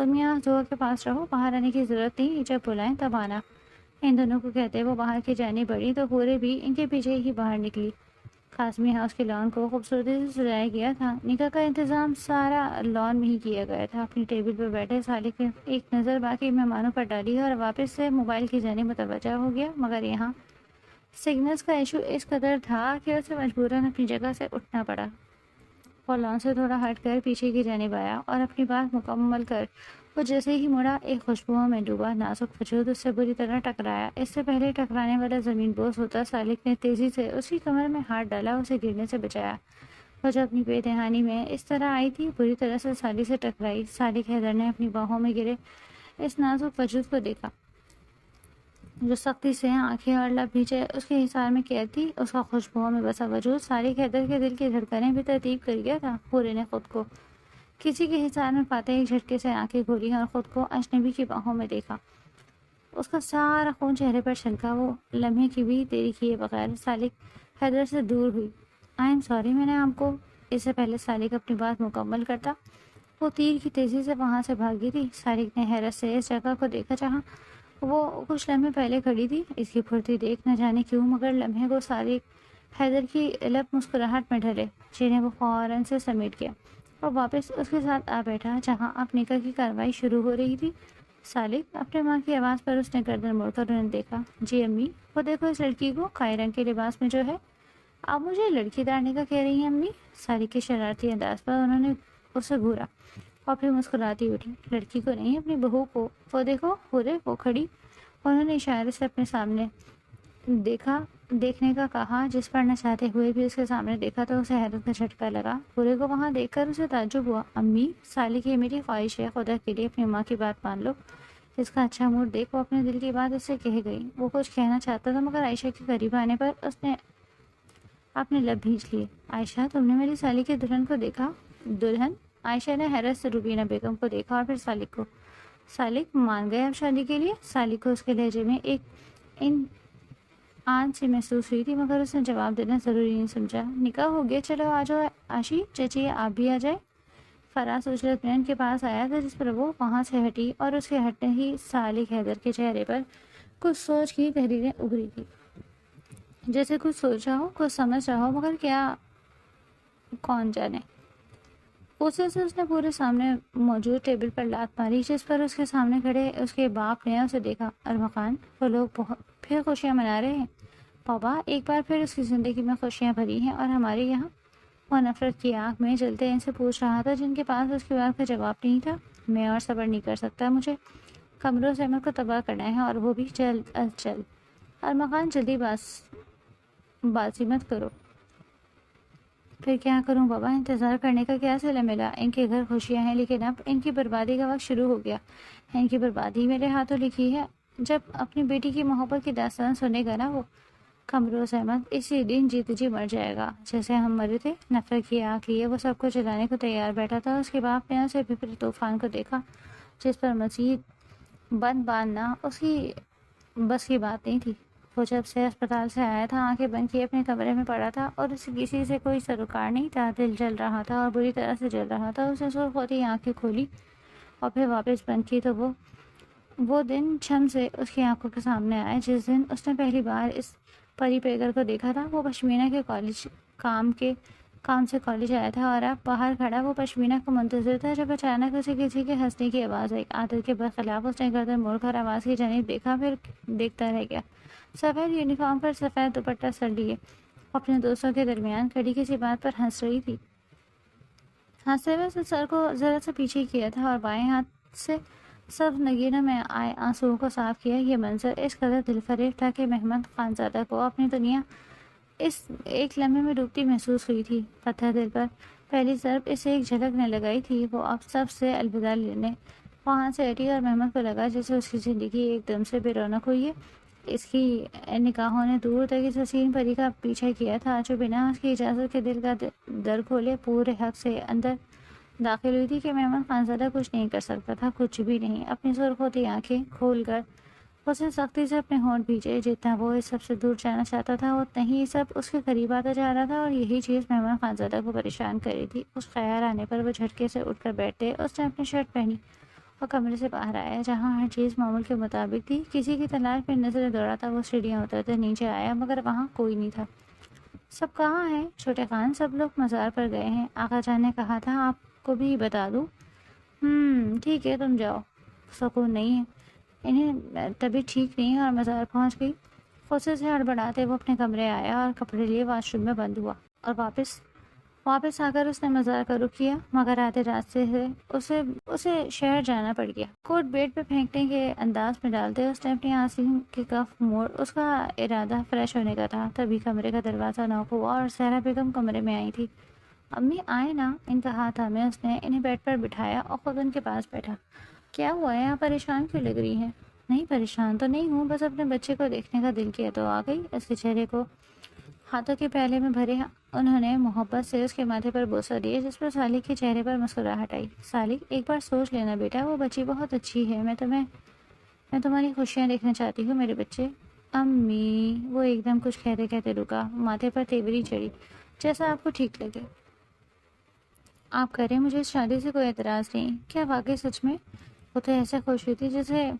تم یہاں زہر کے پاس رہو، باہر آنے کی ضرورت نہیں، جب بلائیں تب آنا۔ ان دونوں کو کہتے وہ باہر کی جانب بڑھی تو حوریں بھی ان کے پیچھے ہی باہر نکلی۔ قاسمی ہاؤس کے لان کو خوبصورتی سے سجایا گیا تھا۔ نکاح کا انتظام سارا لان میں ہی کیا گیا تھا۔ اپنی ٹیبل پر بیٹھے سالک نے ایک نظر باقی مہمانوں پر ڈالی اور واپس سے موبائل کی جانب متوجہ ہو گیا، مگر یہاں سگنلز کا ایشو اس قدر تھا کہ اسے مجبوراً اپنی جگہ سے اٹھنا پڑا۔ وہ لان سے تھوڑا ہٹ کر پیچھے کی جانب آیا اور اپنی بات مکمل کر وہ جیسے ہی مڑا، ایک خوشبوؤں میں ڈوبا نازک وجود اس سے بری طرح ٹکرایا۔ اس سے پہلے ٹکرانے والا زمین بوس ہوتا، سالک نے تیزی سے اس کی کمر میں ہاتھ ڈالا، اسے گرنے سے بچایا۔ وہ جو اپنی بے دہانی میں اس طرح آئی تھی، بری طرح سے سالی سے ٹکرائی۔ سالک حیدر نے اپنی باہوں میں گرے اس نازک وجود کو دیکھا جو سختی سے آنکھیں اور لب نیچے اس کے حصار میں قید تھی۔ اس کا خوشبوؤں میں بسا وجود سالک حیدر کے دل کی دھڑکنیں بھی ترتیب کر گیا تھا۔ پورے نے خود کو کسی کے حصار میں پاتے ایک جھٹکے سے آنکھیں کھولی اور خود کو اجنبی کی باہوں میں دیکھا۔ اس کا سارا خون چہرے پر چھلکا۔ وہ لمحے کی بھی دیری کیے بغیر سالک حیدر سے دور ہوئی۔ آئی ایم سوری، میں نے آپ کو… اس سے پہلے سالک اپنی بات مکمل کرتا وہ تیر کی تیزی سے وہاں سے بھاگی تھی۔ سالک نے حیرت سے اس جگہ کو دیکھا جہاں وہ کچھ لمحے پہلے کھڑی تھی۔ اس کی پھرتی دیکھ نہ جانے کیوں مگر لمحے کو سالک حیدر کی لب مسکراہٹ میں ڈھلے، جنہیں وہ فوراً سے سمیٹ گیا اور واپس اس کے ساتھ آ بیٹھا جہاں اب نکاح کی کارروائی شروع ہو رہی تھی۔ سالک، اپنے ماں کی آواز پر اس نے گردن موڑ کر انہیں دیکھا۔ جی امی، وہ دیکھو اس لڑکی کو، قائے رنگ کے لباس میں جو ہے۔ آپ مجھے لڑکی دارنے کا کہہ رہی ہیں امی؟ سالک کے شرارتی انداز پر انہوں نے اسے گھورا اور پھر مسکراتی اٹھی۔ لڑکی کو نہیں، اپنی بہو کو۔ وہ دیکھو حورے، وہ کھڑی۔ انہوں نے اشارے سے اپنے سامنے دیکھنے کا کہا، جس پر نہ چاہتے ہوئے بھی اس کے سامنے دیکھا تو اسے حیرت کا جھٹکا لگا۔ پورے کو وہاں دیکھ کر اسے تعجب ہوا۔ امی، سالک، یہ میری خواہش ہے، خدا کے لیے اپنی ماں کی بات مان لو۔ اس کا اچھا موڈ دیکھ وہ اپنے دل کی بات اس سے کہہ گئی۔ وہ کچھ کہنا چاہتا تھا مگر عائشہ کے قریب آنے پر اس نے اپنے لب بھینچ لیے۔ عائشہ، تم نے میری سالی کے دلہن کو دیکھا؟ دلہن؟ عائشہ نے حیرت سے روبینہ بیگم کو دیکھا اور پھر سالک کو۔ سالک مان گئے اب شادی کے لیے؟ سالک کو اس کے لہجے میں ایک آن سی محسوس ہوئی تھی مگر اس نے جواب دینا ضروری نہیں سمجھا۔ نکاح ہو گیا، چلو آ جاؤ آشی چچی، آپ بھی آ جائے۔ فراز اجلت مین کے پاس آیا تھا جس پر وہ وہاں سے ہٹی اور اس کے ہٹنے ہی سالک حیدر کے چہرے پر کچھ سوچ کی تحریریں ابھری تھی، جیسے کچھ سوچا ہو، کچھ سمجھ رہا ہو مگر کیا کون جانے۔ غصے سے اس نے پورے سامنے موجود ٹیبل پر لات ماری جس پر اس کے سامنے کھڑے اس کے باپ نے اسے دیکھا۔ ارمغان، وہ لوگ پھر خوشیاں منا رہے ہیں؟ بابا، ایک بار پھر اس کی زندگی میں خوشیاں بھری ہیں اور ہمارے یہاں؟ وہ نفرت کی آنکھ میں جلتے ان سے پوچھ رہا تھا جن کے پاس اس کی بات کا جواب نہیں تھا۔ میں اور صبر نہیں کر سکتا، مجھے کمروں سے احمد کو تباہ کرنا ہے اور وہ بھی جلد از جلد۔ ارمغان، جلدی بازی مت کرو۔ پھر کیا کروں بابا؟ انتظار کرنے کا کیا صلہ ملا؟ ان کے گھر خوشیاں ہیں لیکن اب ان کی بربادی کا وقت شروع ہو گیا۔ ان کی بربادی میرے ہاتھوں لکھی ہے۔ جب اپنی بیٹی کی محبت کی داستان سنے گا نا وہ کمروز احمد، اسی دن جیت جی مر جائے گا جیسے ہم مرے تھے۔ نفرت کی آنکھ لیے وہ سب کو جلانے کو تیار بیٹھا تھا۔ اس کے باپ نے اسے بھپر طوفان کو دیکھا جس پر مزید بند باندھنا اس کی بس کی بات نہیں تھی۔ وہ جب سے اسپتال سے آیا تھا آنکھیں بند کیے اپنے کمرے میں پڑا تھا اور اسے کسی سے کوئی سروکار نہیں تھا۔ دل جل رہا تھا اور بری طرح سے جل رہا تھا۔ اس نے سرخ ہوتی آنکھیں کھولی اور پھر واپس بند کی تو وہ دن چھم سے اس کی آنکھوں کے سامنے آئے جس دن اس نے پہلی بار اس پری پیگر کو دیکھا تھا۔ وہ پشمینہ کے کام سے کالج آیا تھا اور اب باہر کھڑا وہ پشمینہ کو منتظر تھا جب اچانک اسے کسی کے ہنسنے کی آواز آئی۔ عادت کے برخلاف اس نے گردن موڑ کر آواز کی جانب دیکھا، پھر دیکھتا رہ گیا۔ سفید یونیفارم پر سفید دوپٹہ سر لیے اپنے دوستوں کے درمیان کھڑی کسی بات پر ہنس رہی تھی۔ ہنستے ہوئے اس نے سر کو ذرا سا پیچھے کیا تھا اور بائیں ہاتھ سے سب نگینوں میں آئے آنسوؤں کو صاف کیا۔ یہ منظر اس قدر دل فریب تھا کہ محمد خانزادہ کو اپنی دنیا اس ایک لمحے میں ڈوبتی محسوس ہوئی تھی۔ پتھر دل پر پہلی ضرب اسے ایک جھلک نے لگائی تھی۔ وہ اب سب سے الوداع لینے وہاں سے ہٹی اور محمد کو لگا جیسے اس کی زندگی ایک دم سے بے رونق ہوئی ہے۔ اس کی نگاہوں نے دور تک اس حسین پری کا پیچھا کیا تھا جو بنا اس کی اجازت کے دل کا در کھولے پورے حق سے اندر داخل ہوئی تھی کہ محمد خانزادہ کچھ نہیں کر سکتا تھا، کچھ بھی نہیں۔ اپنی سرخ ہوتی آنکھیں کھول کر اس نے سختی سے اپنے ہونٹ بھیجے۔ جتنا وہ اس سب سے دور جانا چاہتا تھا اتنا ہی سب اس کے قریب آتا جا رہا تھا اور یہی چیز محمد خانزادہ کو پریشان کر رہی تھی۔ اس خیال آنے پر وہ جھٹکے سے اٹھ کر بیٹھتے۔ اس نے اپنی شرٹ پہنی وہ کمرے سے باہر آیا جہاں ہر چیز معمول کے مطابق تھی. کسی کی تلاش میں نظر دوڑاتا وہ سیڑھیاں اترتے نیچے آیا مگر وہاں کوئی نہیں تھا. سب کہاں ہیں چھوٹے خان؟ سب لوگ مزار پر گئے ہیں. آقا جان نے کہا تھا آپ کو بھی بتا دوں. ٹھیک ہے تم جاؤ. سکون نہیں ہے. انہیں طبیعت ٹھیک نہیں اور مزار پہنچ گئی. غصے سے ہڑبڑاتے وہ اپنے کمرے آیا اور کپڑے لیے واش روم میں بند ہوا اور واپس آ کر اس نے مزار کا رخ کیا مگر آدھے راستے سے اسے شہر جانا پڑ گیا. کوٹ بیڈ پہ پھینکنے کے انداز میں ڈالتے اس نے اپنی آنسیں کی کف موڑ. اس کا ارادہ فریش ہونے کا تھا. تبھی کمرے کا دروازہ نوک ہوا اور سہرا بیگم کمرے میں آئی تھی. امی آئے نا. ان کا ہاتھ تھامے اس نے انہیں بیڈ پر بٹھایا اور خود ان کے پاس بیٹھا. کیا ہوا ہے؟ آپ پریشان کیوں لگ رہی ہیں؟ نہیں پریشان تو نہیں ہوں, بس اپنے بچے کو دیکھنے کا دل کیا تو آ گئی. اس کے چہرے کو ہاتھوں کے پہلے میں بھرے انہوں نے محبت سے اس کے ماتھے پر بوسہ دیا جس پر سالک کے چہرے پر مسکراہٹ آئی. سالک ایک بار سوچ لینا بیٹا, وہ بچی بہت اچھی ہے. میں تمہاری خوشیاں دیکھنا چاہتی ہوں میرے بچے. امی, وہ ایک دم کچھ کہتے کہتے رکا. ماتھے پر تیوری چڑھی. جیسا آپ کو ٹھیک لگے آپ کریں, مجھے اس شادی سے کوئی اعتراض نہیں. کیا واقعی سچ میں؟ وہ تو ایسے خوش ہوئی تھی جیسے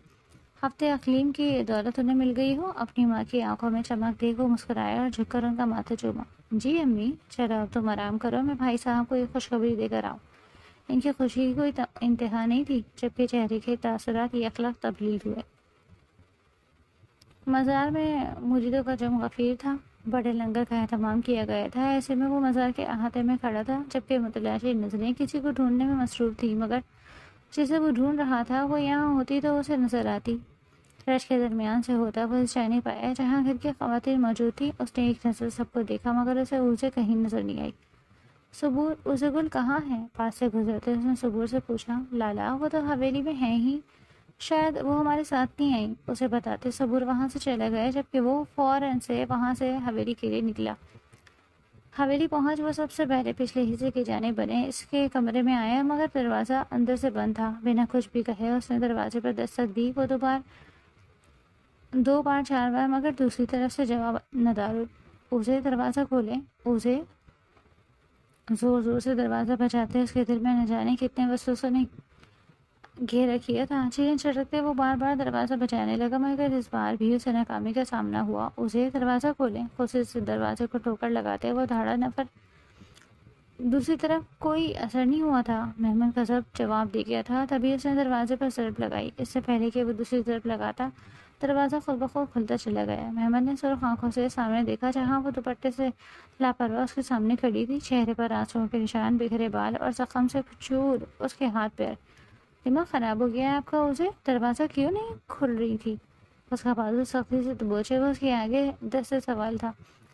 ہفتے اقلیم کی دولت انہیں مل گئی ہو. اپنی ماں کی آنکھوں میں چمک دیکھ وہ مسکرایا اور جھک کر ان کا ماتھا چوما. جی امی, چلو اب تم آرام کرو, میں بھائی صاحب کو ایک خوشخبری دے کر آؤں. ان کی خوشی کی کوئی انتہا نہیں تھی جبکہ چہرے کے تاثرات یکلخت تبدیل ہوئے. مزار میں مریدوں کا جم غفیر تھا. بڑے لنگر کا اہتمام کیا گیا تھا. ایسے میں وہ مزار کے احاطے میں کھڑا تھا جبکہ متلاشی نظریں کسی کو ڈھونڈنے میں مصروف تھی مگر جسے وہ ڈھونڈ رہا تھا وہ یہاں ہوتی تو اسے نظر آتی. رش کے درمیان سے ہوتا وہ اس شانی پایا جہاں گھر کی خواتین موجود تھی. اس نے ایک نظر سب کو دیکھا مگر اسے کہیں نظر نہیں آئی. صبور, اسے گل کہاں ہے؟ پاس سے گزرتے اس نے صبور سے پوچھا. لالا, وہ تو حویلی میں ہیں ہی, شاید وہ ہمارے ساتھ نہیں آئی. اسے بتاتے صبور وہاں سے چلا گیا جبکہ وہ فوراً سے وہاں سے حویلی کے لیے نکلا. حویلی پہنچ وہ سب سے پہلے پچھلے حصے کی جانب بنے اس کے کمرے میں آیا مگر دروازہ اندر سے بند تھا. بنا کچھ بھی کہے اس نے دروازے پر دستک دی. وہ دو بار چار بار مگر دوسری طرف سے جواب ندارد. اسے دروازہ کھولیں. اسے زور زور سے دروازہ بجاتے اس کے دل میں نہ جانے کتنے وسوسوں نے گھیرا کیا تھا. چیخیں چھٹکتے وہ بار بار دروازہ بجانے لگا مگر اس بار بھی اسے ناکامی کا سامنا ہوا. اسے دروازہ کھولیں. خود سے دروازے کو ٹھوکر لگاتے وہ دھاڑا نفر. دوسری طرف کوئی اثر نہیں ہوا تھا. محمد کا ضرب جواب دے گیا تھا. تبھی اس نے دروازے پر ضرب لگائی. اس سے پہلے کہ وہ دوسری ضرب لگاتا دروازہ خود بخود کھلتا چلا گیا. محمد نے سرخ آنکھوں سے سامنے دیکھا جہاں وہ دوپٹے سے لاپرواہ اس کے سامنے کھڑی تھی. چہرے پر آنسوؤں کے نشان, بکھرے بال اور زخم سے چور اس کے ہاتھ پیر. دماغ خراب ہو گیا ہے آپ کا؟ اسے دروازہ کیوں نہیں کھل رہی تھی؟ اس کا بازو سختی سے دبوچے وہ اس کے آگے دست سوال تھا.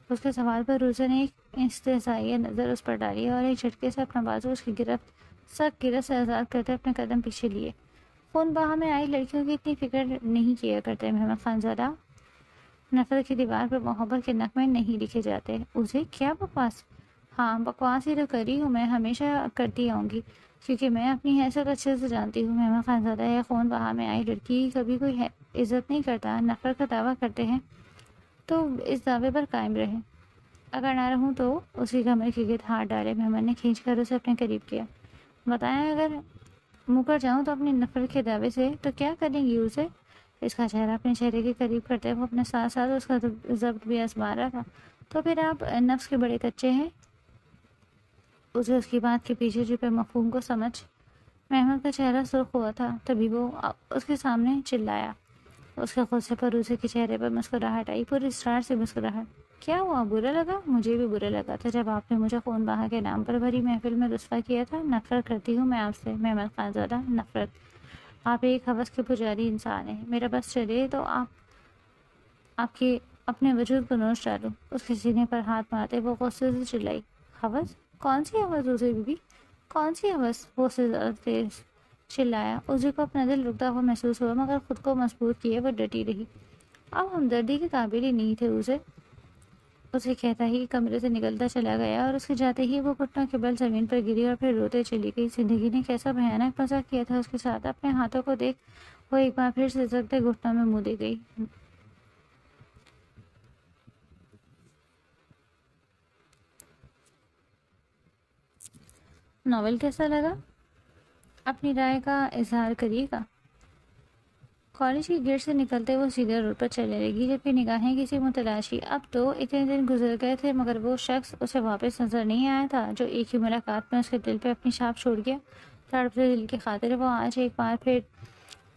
اس کے سوال پر روزے نے ایک استحصائیہ نظر اس پر ڈالی اور ایک جھٹکے سے اپنا بازو اس کی سخت گرفت سے آزاد کرتے اپنے قدم پیچھے لیے. خون بہا میں آئی لڑکیوں کی اتنی فکر نہیں کیا کرتے محمد خان زادہ. نفرت کی دیوار پر محبت کے نغمے نہیں لکھے جاتے. اسے کیا بکواس؟ ہاں بکواس ہی تو کری ہوں, میں ہمیشہ کرتی آؤں گی کیونکہ میں اپنی حیثیت اچھے سے جانتی ہوں. محمد خان زادہ ہے خون بہا میں آئی لڑکی کبھی کوئی عزت نہیں کرتا. نفرت کا دعویٰ کرتے ہیں تو اس دعوے پر قائم رہیں. اگر نہ رہوں تو اسی کمرے کے گرد ہاتھ ڈالے. محمد نے کھینچ کر اسے اپنے قریب کیا. بتائیں اگر مکر جاؤں تو اپنی نفرت کے دعوے سے تو کیا کریں گی اسے؟ اس کا چہرہ اپنے چہرے کے قریب کرتے وہ اپنے ساتھ ساتھ اس کا ضبط بھی آزما رہا تھا. تو پھر آپ نفس کے بڑے کچے ہیں. اسے اس کی بات کے پیچھے چھپے مفہوم کو سمجھ. محمد کا چہرہ سرخ ہوا تھا. تبھی وہ اس کے سامنے چلایا. اس کے غصے پر اسے کے چہرے پر مسکراہٹ آئی, پوری اسرار سے مسکراہٹ. کیا ہوا؟ برا لگا؟ مجھے بھی برا لگا تھا جب آپ نے مجھے خون بہا کے نام پر بھری محفل میں رسوا کیا تھا. نفرت کرتی ہوں میں آپ سے محمد خان زادہ, نفرت. آپ ایک ہوس کے پجاری انسان ہیں. میرا بس چلے تو آپ کے اپنے وجود کو نوچ ڈالوں. اس کے سینے پر ہاتھ مارتے وہ غصے سے چلائی. ہوس؟ کون سی ہوس اسے بی بی؟ کون سی ہوس؟ وہ سے زیادہ تیز چلایا. اسے کو اپنا دل رکتا ہوا محسوس ہوا مگر خود کو مضبوط کیے وہ ڈٹی رہی. اب ہمدردی کے قابل ہی نہیں تھے. اسے کہتا ہی کمرے سے نکلتا چلا گیا اور اس کے جاتے ہی وہ گھٹنوں کے بل زمین پر گری اور پھر روتے چلی گئی. زندگی نے کیسا بھیانک مذاق کیا تھا اس کے ساتھ. اپنے ہاتھوں کو دیکھ وہ ایک بار پھر سے سکتے گھٹنوں میں منہ دے گئی. ناول کیسا لگا؟ اپنی رائے کا اظہار کریے گا۔ کالج کی گیٹ سے نکلتے وہ سیدھے روڈ پر چلنے لگی، جبکہ نگاہیں کسی متلاشی۔ اب تو اتنے دن گزر گئے تھے مگر وہ شخص اسے واپس نظر نہیں آیا تھا جو ایک ہی ملاقات میں اس کے دل پہ اپنی چھاپ چھوڑ گیا۔ تڑپتے دل کی خاطر وہ آج ایک بار پھر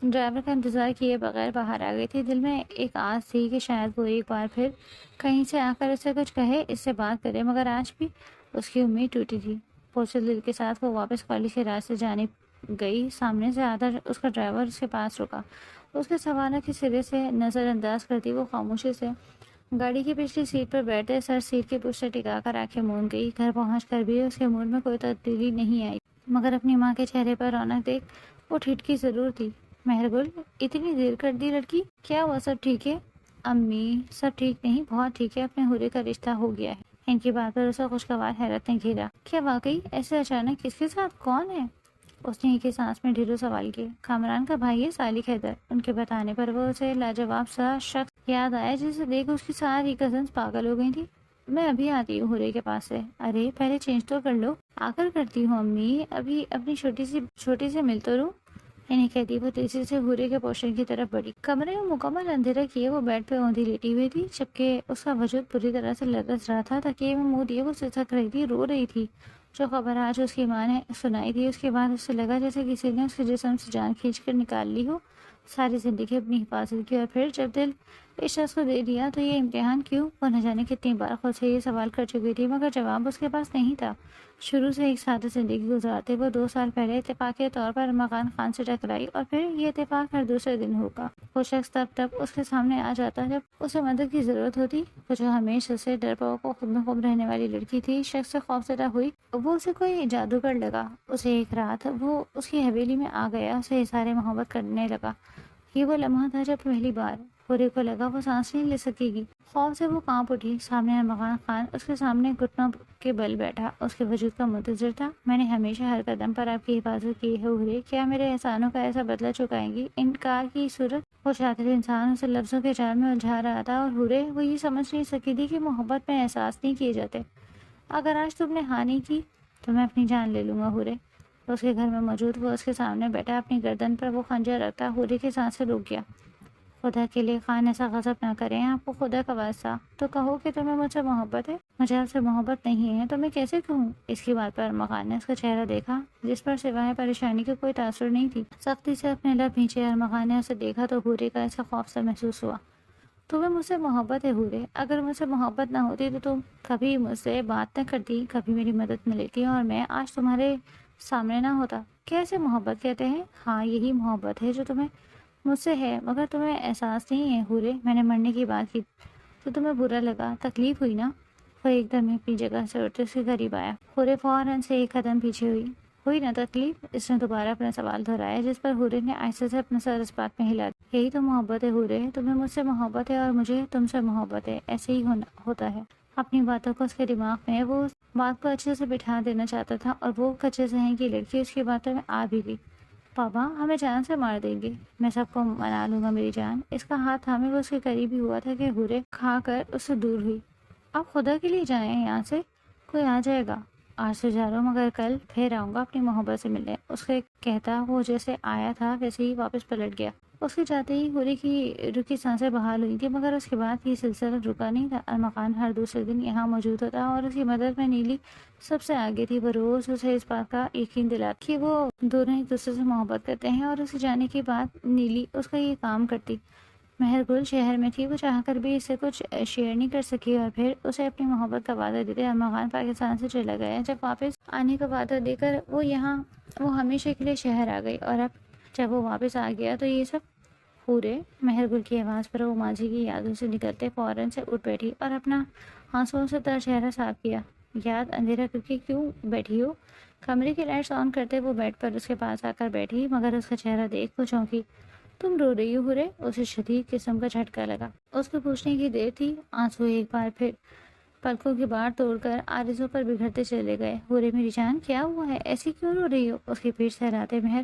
ڈرائیور کا انتظار کیے بغیر باہر آ گئی تھی۔ دل میں ایک آس تھی کہ شاید وہ ایک بار پھر کہیں سے آ کر اسے کچھ کہے، اس سے بات کرے، مگر آج بھی اس کی امید ٹوٹی تھی۔ پھوچل دل کے ساتھ وہ واپس کالج کے راستے جانب گئی۔ سامنے سے آتا اس کا ڈرائیور اس کے پاس رکا۔ اس کے سوالوں کے سرے سے نظر انداز کرتی وہ خاموشی سے گاڑی کی پچھلی سیٹ پر بیٹھے سر سیٹ کے پشت ٹکا کر آنکھیں موند گئی۔ گھر پہنچ کر بھی اس کے موڈ میں کوئی تبدیلی نہیں آئی، مگر اپنی ماں کے چہرے پر رونق دیکھ وہ ٹھٹکی ضرور تھی۔ مہرگل، اتنی دیر کر دی لڑکی، کیا ہوا؟ سب ٹھیک ہے؟ امی، سب ٹھیک نہیں، بہت ٹھیک ہے، اپنے ہورے کا رشتہ ہو گیا ہے۔ ان کی بات پر اسے خوشگوار حیرت نے گھیرا۔ کیا واقعی؟ ایسے اچانک؟ کس کے ساتھ؟ کون ہے؟ اس نے ایک ہی سانس میں ڈھیروں سوال کیے۔ کامران کا بھائی ہے، سالک حیدر۔ ان کے بتانے پر وہ اسے لاجواب سا شخص یاد آیا جسے دیکھ اس کی ساری کزنز پاگل ہو گئی تھی۔ میں ابھی آتی ہوں ہورے کے پاس سے۔ ارے پہلے چینج تو کر لو۔ آ کر کرتی ہوں امی، ابھی اپنی چھوٹی سے مل تو لوں۔ انہیں کہتی وہ تیزی سے ہورے کے پوشن کی طرف بڑھی۔ کمرے میں مکمل اندھیرا کیے وہ بیڈ پہ اوندھی لیٹی ہوئی تھی، جبکہ اس کا وجود پوری طرح سے لرز رہا تھا۔ تکیے میں منہ دیے وہ سسک رہی تھی، رو رہی تھی۔ جو خبر آج اس کی ماں نے سنائی تھی، اس کے بعد اسے لگا جیسے کسی نے اس کے جسم سے جان کھینچ کر نکال لی ہو، ساری زندگی اپنی حفاظت کی۔ اور پھر جب دل اس شخص کو دے دیا تو یہ امتحان کیوں؟ وہ نہ جانے کتنی بار خود سے یہ سوال کر چکی تھی، مگر جواب اس کے پاس نہیں تھا۔ شروع سے ایک سادہ زندگی گزارتے وہ 2 سال پہلے اتفاقی طور پر ارمغان خان سے ٹکرائی، اور پھر یہ اتفاق ہر دوسرے دن ہوگا۔ وہ شخص تب اس کے سامنے آ جاتا جب اسے مدد کی ضرورت ہوتی۔ وہ جو ہمیشہ سے ڈرپوک و خود میں خود رہنے والی لڑکی تھی، شخص سے خوفزدہ ہوئی۔ وہ اسے کوئی جادوگر لگا۔ اسے ایک رات وہ اس کی حویلی میں آ گیا، اسے اظہار محبت کرنے لگا۔ یہ وہ لمحہ تھا جب پہلی بار ہورے کو لگا وہ سانس نہیں لے سکے گی۔ خوف سے وہ کانپ اٹھی۔ سامنے ارمغان خان اس کے سامنے گھٹنوں کے بل بیٹھا، اس کے وجود کا منتظر تھا۔ میں نے ہمیشہ ہر قدم پر آپ کی حفاظت کی ہے ہورے، کیا میرے احسانوں کا ایسا بدلہ چکائیں گی؟ انکار کی صورت وہ شاطر انسان اسے لفظوں کے جال میں الجھا رہا تھا، اور ہورے وہ یہ سمجھ نہیں سکی تھی کہ محبت میں احساس نہیں کیے جاتے۔ اگر آج تم نے ہاں نہیں کی تو میں اپنی جان لے لوں گا ہورے۔ اس کے گھر میں موجود وہ اس کے سامنے بیٹھا، اپنی گردن پر وہ خنجر رکھتا۔ ہورے کی سانسیں رک گیا۔ خدا کے لیے خان ایسا غضب نہ کریں، آپ کو خدا کا واسطہ تو کہو کہ تمہیں مجھ سے محبت ہے۔ مجھے آپ سے محبت نہیں ہے تو میں کیسے کہوں؟ اس کی بات پر ارمغان نے اس کا چہرہ دیکھا جس پر سوائے پریشانی کے کوئی تاثر نہیں تھی۔ سختی سے اپنے لب کھینچے ارمغان نے اسے دیکھا تو ہورے کا ایسا خوف سا محسوس ہوا۔ تمہیں مجھ سے محبت ہے ہورے، اگر مجھ سے محبت نہ ہوتی تو تم کبھی مجھ سے بات نہ کرتی، کبھی میری مدد نہ لیتی، اور میں آج تمہارے سامنے نہ ہوتا۔ کیسے محبت کہتے ہیں؟ ہاں یہی محبت ہے جو تمہیں مجھ سے ہے، مگر تمہیں احساس نہیں ہے ہورے۔ میں نے مرنے کی بات کی تو تمہیں برا لگا، تکلیف ہوئی نا؟ وہ ایک دم اپنی جگہ سے اٹھتے اس کے قریب آیا۔ ہورے فوراً سے ایک قدم پیچھے ہوئی نا تکلیف؟ اس نے دوبارہ اپنا سوال دہرایا، جس پر ہورے نے آہستہ سے اپنا سر اس بات میں ہلا دیا۔ یہی تو محبت ہے ہورے، تمہیں مجھ سے محبت ہے اور مجھے تم سے محبت ہے، ایسے ہی ہوتا ہے۔ اپنی باتوں کو اس کے دماغ میں وہ اس بات کو اچھے سے بٹھا دینا چاہتا تھا، اور وہ کچے ذہن کی لڑکی اس کی باتوں میں آ بھی گئی۔ پاپا ہمیں جان سے مار دیں گے، میں سب کو منا لوں گا میری جان۔ اس کا ہاتھ تھامے وہ اس کے قریب ہی ہوا تھا کہ ہورے کھا کر اس سے دور ہوئی۔ آپ خدا کے لیے جائیں یہاں سے، کوئی آ جائے گا۔ آج سے جا رہا ہوں مگر کل پھر آؤں گا اپنی محبت سے ملنے۔ اس کے کہتا وہ جیسے آیا تھا ویسے ہی واپس پلٹ گیا۔ اس کے جاتے ہی ہورے کی رکی سانسیں بحال ہوئی تھی، مگر اس کے بعد یہ سلسلہ رکا نہیں تھا۔ ارمغان ہر دوسرے دن یہاں موجود ہوتا اور اس کی مدد میں نیلی سب سے آگے تھی۔ وہ روز اسے اس بات کا یقین دلاتی کہ وہ دونوں ایک دوسرے سے محبت کرتے ہیں، اور اس کے جانے کے بعد نیلی اس کا یہ کام کرتی۔ مہرگل شہر میں تھی، وہ چاہ کر بھی اس سے کچھ شیئر نہیں کر سکی، اور پھر اسے اپنی محبت کا وعدہ دیتے ارمغان پاکستان سے چلا گیا۔ جب واپس آنے کا وعدہ دے کر وہ ہمیشہ کے لیے شہر آ گئی، اور اب جب وہ واپس آ گیا تو یہ سب ہورے مہرگل کی آواز پر وہ ماضی کی یادوں سے نکلتے فوراً سے اٹھ بیٹھی اور اپنا آنسوؤں سے تر چہرہ صاف کیا۔ یاد اندھیرا کر کے کیوں بیٹھی ہو؟ کمرے کی لائٹس آن کرتے وہ بیڈ پر اس کے پاس آ کر بیٹھی، مگر اس کا چہرہ دیکھ وہ چونکی۔ تم رو رہی ہو ہورے؟ اسے شدید قسم کا جھٹکا لگا۔ اس کے پوچھنے کی دیر تھی، آنسو ایک بار پھر پلکوں کی بار توڑ کر آرزو پر بگھرتے چلے گئے۔ ہورے میری جان کیا ہوا ہے؟ ایسی کیوں رو رہی ہو؟ اس کی پیٹھ سہراتے مہر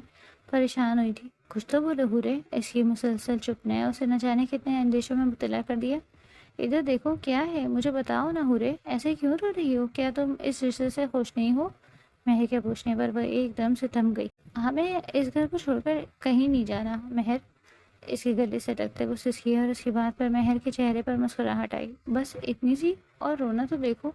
پریشان ہوئی تھی۔ کچھ تو بولو ہورے۔ اس کی مسلسل چپ نے اسے نہ جانے کتنے اندیشوں میں مبتلا کر دیا۔ ادھر دیکھو کیا ہے، مجھے بتاؤ نا ہورے، ایسے کیوں رو رہی ہو؟ کیا تم اس رشتے سے خوش نہیں ہو؟ مہر کے پوچھنے پر وہ ایک دم سے تھم گئی۔ ہمیں اس گھر کو چھوڑ کر کہیں نہیں جانا مہر، اس کی گلی سے لگتے وہ سسکی، اور اس کی بات پر مہر کے چہرے پر مسکراہٹ آئی۔ بس اتنی سی؟ اور رونا تو دیکھو،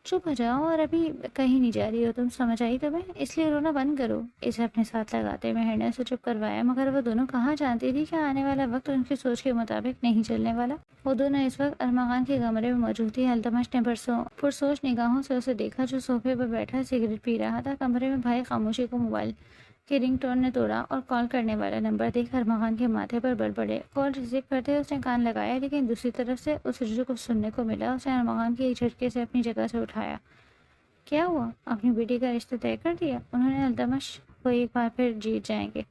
چپ ہو جاؤ، اور ابھی کہیں نہیں جا رہی ہو تم، سمجھ آئی تمہیں؟ اس لیے رونا بند کرو۔ اسے اپنے ساتھ لگاتے مہر نے اسے چپ کروایا، مگر وہ دونوں کہاں جانتی تھی کہ آنے والا وقت ان کی سوچ کے مطابق نہیں چلنے والا۔ وہ دونوں اس وقت ارمغان کے کمرے میں موجود تھی۔ التمش نے پرسوچ نگاہوں سے اسے دیکھا جو صوفے پر بیٹھا سگریٹ پی رہا تھا۔ کمرے میں بھائی خاموشی کو موبائل کے رنگ ٹون نے توڑا، اور کال کرنے والا نمبر دیکھ ارمغان کے ماتھے پر بل پڑے۔ کال ریسیو کرتے اس نے کان لگایا، لیکن دوسری طرف سے اسے جو کچھ سننے کو ملا اسے ارمغان کے ایک جھٹکے سے اپنی جگہ سے اٹھایا۔ کیا ہوا؟ اپنی بیٹی کا رشتہ طے کر دیا؟ انہوں نے التمش کو ایک بار پھر جیت جائیں گے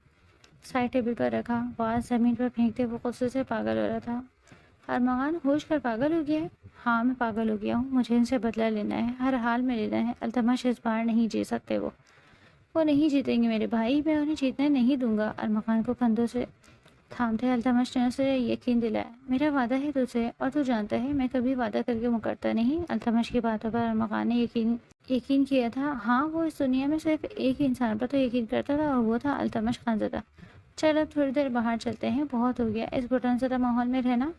سائڈ ٹیبل پر رکھا، واز زمین پر پھینکتے وہ غصے سے پاگل ہو رہا تھا۔ ارمغان ہوش کر پاگل ہو گیا ہے؟ ہاں میں پاگل ہو گیا ہوں، مجھے ان سے بدلہ لینا ہے، ہر حال میں لینا ہے۔ التمش اس بار نہیں جیت سکتے، وہ نہیں جیتیں گے میرے بھائی، میں انہیں جیتنے نہیں دوں گا۔ ارمغان کو کندھوں سے تھامتے التمش نے اسے یقین دلایا، میرا وعدہ ہے تجھ سے، اور تو جانتا ہے میں کبھی وعدہ کر کے مکرتا نہیں۔ التمش کی باتوں پر ارمغان نے یقین کیا تھا۔ ہاں وہ اس دنیا میں صرف ایک انسان پر تو یقین کرتا تھا، اور وہ تھا التمش خانزادہ۔ چلو تھوڑی دیر باہر چلتے ہیں، بہت ہو گیا اس گھٹن زدہ ماحول میں رہنا۔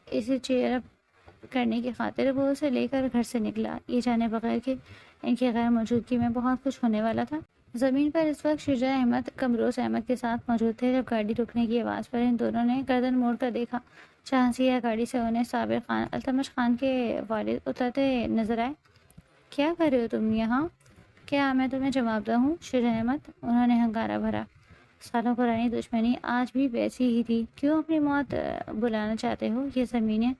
اسے چیئر اپ کرنے کی خاطر وہ اسے لے کر گھر سے نکلا، یہ جانے بغیر کہ ان کی غیر موجودگی میں بہت کچھ ہونے والا تھا۔ زمین پر اس وقت شجاع احمد کمروز احمد کے ساتھ موجود تھے۔ جب گاڑی رکنے کی آواز پر ان دونوں نے گردن موڑ کر دیکھا، جہاں سے یہ گاڑی سے انہیں صابر خان، التمش خان کے والد اترتے نظر آئے۔ کیا کر رہے ہو تم یہاں؟ کیا میں تمہیں جواب دہ ہوں شجاع احمد؟ انہوں نے ہنکارا بھرا۔ سالوں پرانی دشمنی آج بھی ویسی ہی تھی۔ کیوں اپنی موت بلانا چاہتے ہو؟ یہ زمینیں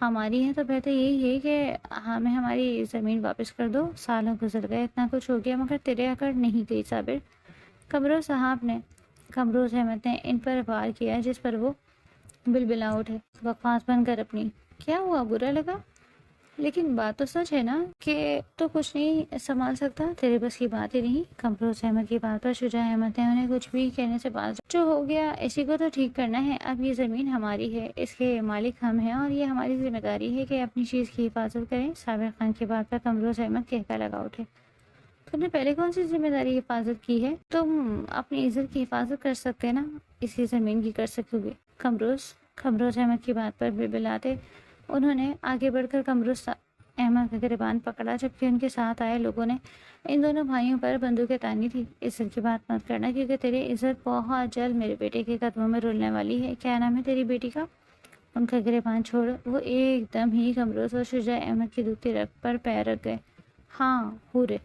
ہماری ہیں تو بہتر یہی ہے کہ ہمیں ہماری زمین واپس کر دو۔ سالوں گزر گئے، اتنا کچھ ہو گیا، مگر تیرے اکڑ نہیں گئی صابر۔ کمروز احمد نے ان پر وار کیا، جس پر وہ بلبلا اٹھے۔ بکواس بند کر اپنی۔ کیا ہوا؟ برا لگا؟ لیکن بات تو سچ ہے نا کہ تو کچھ نہیں سنبھال سکتا، تیرے بس کی بات ہی نہیں۔ کمروز احمد کی بات پر شجاع احمد نے انہیں کچھ بھی کہنے سے باز جو ہو گیا اسی کو تو ٹھیک کرنا ہے۔ اب یہ زمین ہماری ہے، اس کے مالک ہم ہیں، اور یہ ہماری ذمہ داری ہے کہ اپنی چیز کی حفاظت کریں۔ صابر خان کی بات پر کمروز احمد کہکا لگا اٹھے۔ تم نے پہلے کون سی ذمہ داری حفاظت کی ہے؟ تم اپنی عزت کی حفاظت کر سکتے نا، اسی زمین کی کر سکو گے؟ کمروز احمد کی بات پر بلبلاتے انہوں نے آگے بڑھ کر کمروز احمد کا گریبان پکڑا، جبکہ ان کے ساتھ آئے لوگوں نے ان دونوں بھائیوں پر بندوقیں تانی تھی۔ عزت کی بات مت کرنا، کیونکہ تیری عزت بہت جلد میرے بیٹے کے قدموں میں رولنے والی ہے۔ کیا نام ہے تیری بیٹی کا؟ ان کا گریبان چھوڑ وہ ایک دم ہی کمروز اور شجاع احمد کی دکھتی رگ پر پیر رکھ گئے۔ ہاں حورے،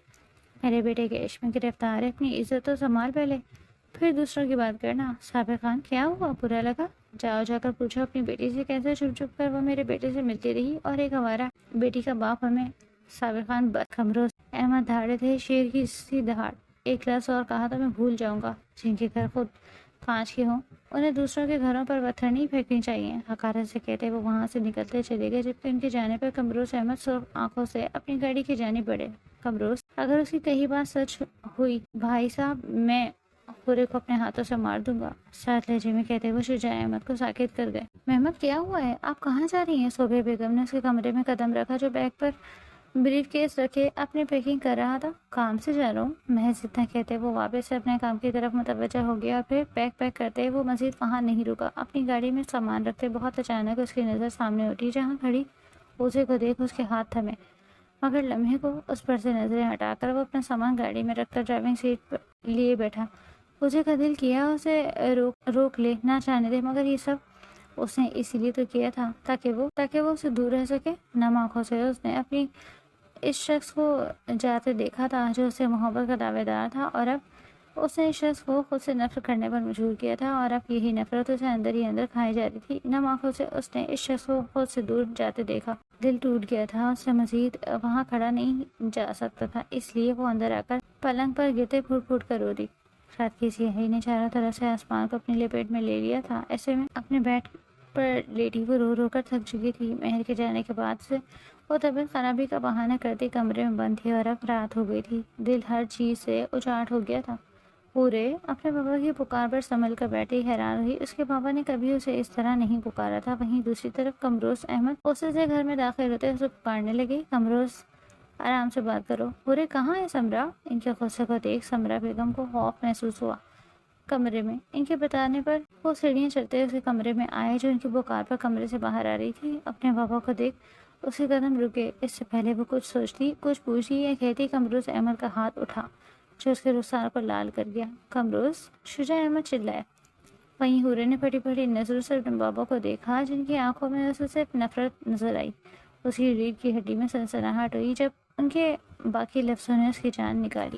میرے بیٹے کے عشق میں گرفتار ہے، اپنی عزت تو سنبھال پہلے، پھر دوسروں کی بات کرنا۔ صابر خان کیا ہوا؟ برا لگا؟ جا کر پوچھو اپنی بیٹی سے کیسے چھپ چھپ کر وہ میرے بیٹے سے ملتی رہی، اور ایک ہمارا بیٹی کا باپ ہمیں۔ صابر خان کمروز احمد دھاڑے تھے شیر کی سی دھاڑ۔ ایک لفظ اور کہا تو میں بھول جاؤں گا۔ جن کے گھر خود کانچ کے ہوں انہیں دوسروں کے گھروں پر پتھر نہیں پھینکنے چاہیے۔ حقارت سے کہتے وہ وہاں سے نکلتے چلے گئے، جبکہ ان کے جانے پر کمروز احمد سرخ آنکھوں سے اپنی گاڑی کی جانب بڑھے۔ کمروز، اگر اس کی کہی بات سچ ہوئی بھائی صاحب، میں پورے کو اپنے ہاتھوں سے مار دوں گا، ساتھ لہجے میں کہتے وہ شجاع احمد کو ساکت کر گئے۔ محمد کیا ہوا ہے؟ آپ کہاں جا رہی ہیں؟ صوبیہ بیگم نے اس کے کمرے میں قدم رکھا، جو بیگ پر بریف کیس رکھے اپنی پیکنگ کر رہا تھا۔ کام سے جا رہا ہوں، محض اتنا کہتے وہ واپس سے اپنے کام کی طرف متوجہ ہو گیا، اور پھر پیک کرتے وہ مزید وہاں نہیں رکا۔ اپنی گاڑی میں سامان رکھتے بہت اچانک اس کی نظر سامنے اٹھی، جہاں کھڑی اسے کو دیکھ اس کے ہاتھ تھمے، مگر لمحے کو اس پر سے نظریں ہٹا کر وہ اپنا سامان گاڑی میں رکھ کر ڈرائیونگ سیٹ پر لیے بیٹھا۔ اسے کا دل کیا اسے روک لے، نہ جانے دے، مگر یہ سب اس نے اسی لیے تو کیا تھا تاکہ وہ اسے دور رہ سکے۔ نم آنکھوں سے اس نے اپنی اس شخص کو جاتے دیکھا تھا جو اسے محبت کا دعوے دار تھا، اور اب اس نے اس شخص کو خود سے نفرت کرنے پر مجبور کیا تھا، اور اب یہی نفرت اسے اندر ہی اندر کھائی جا رہی تھی۔ نم آنکھوں سے اس نے اس شخص کو خود سے دور جاتے دیکھا، دل ٹوٹ گیا تھا، اس سے مزید وہاں کھڑا نہیں جا سکتا تھا، اس لیے وہ اندر آ کر پلنگ پر گرتے پھوٹ پھوٹ کر رو دی۔ رات کی سیاہی نے چاروں طرف سے آسمان کو اپنی لپیٹ میں لے لیا تھا، ایسے میں اپنے بیڈ پر لیٹی وہ رو رو کر تھک چکی تھی۔ مہر کے جانے کے بعد سے وہ طبیعت خرابی کا بہانہ کرتی کمرے میں بند تھی، اور اب رات ہو گئی تھی، دل ہر چیز سے اچاٹ ہو گیا تھا۔ پورے اپنے پاپا کی پکار پر سنبھل کر بیٹھی حیران ہوئی، اس کے پاپا نے کبھی اسے اس طرح نہیں پکارا تھا۔ وہیں دوسری طرف کمروز احمد اسے سے گھر میں داخل ہوتے اسے پکارنے لگے۔ کمروز آرام سے بات کرو۔ ہورے کہاں ہے سمرا؟ ان کے غصے کو دیکھ سمرا بیگم کو خوف محسوس ہوا۔ کمرے میں۔ ان کے بتانے پر وہ سیڑھیاں چڑھتے اس کے کمرے میں آئے جو ان کی بخار پر کمرے سے باہر آ رہی تھی۔ اپنے بابا کو دیکھ اس کے قدم رکے۔ اس سے پہلے وہ کچھ سوچتی، کچھ پوچھتی یا کہتی، قمروز احمد کا ہاتھ اٹھا جو اس کے رخسار کو لال کر گیا۔ قمروز! شجاع احمد چلائے۔ وہیں حورے نے پھٹی پھٹی نظروں سے اپنے بابا کو دیکھا جن کی آنکھوں میں اسے صرف نفرت نظر آئی۔ اس کی ریڑھ کی ہڈی میں سنسناہٹ ہوئی جب ان کے باقی لفظوں نے اس کی جان نکالی۔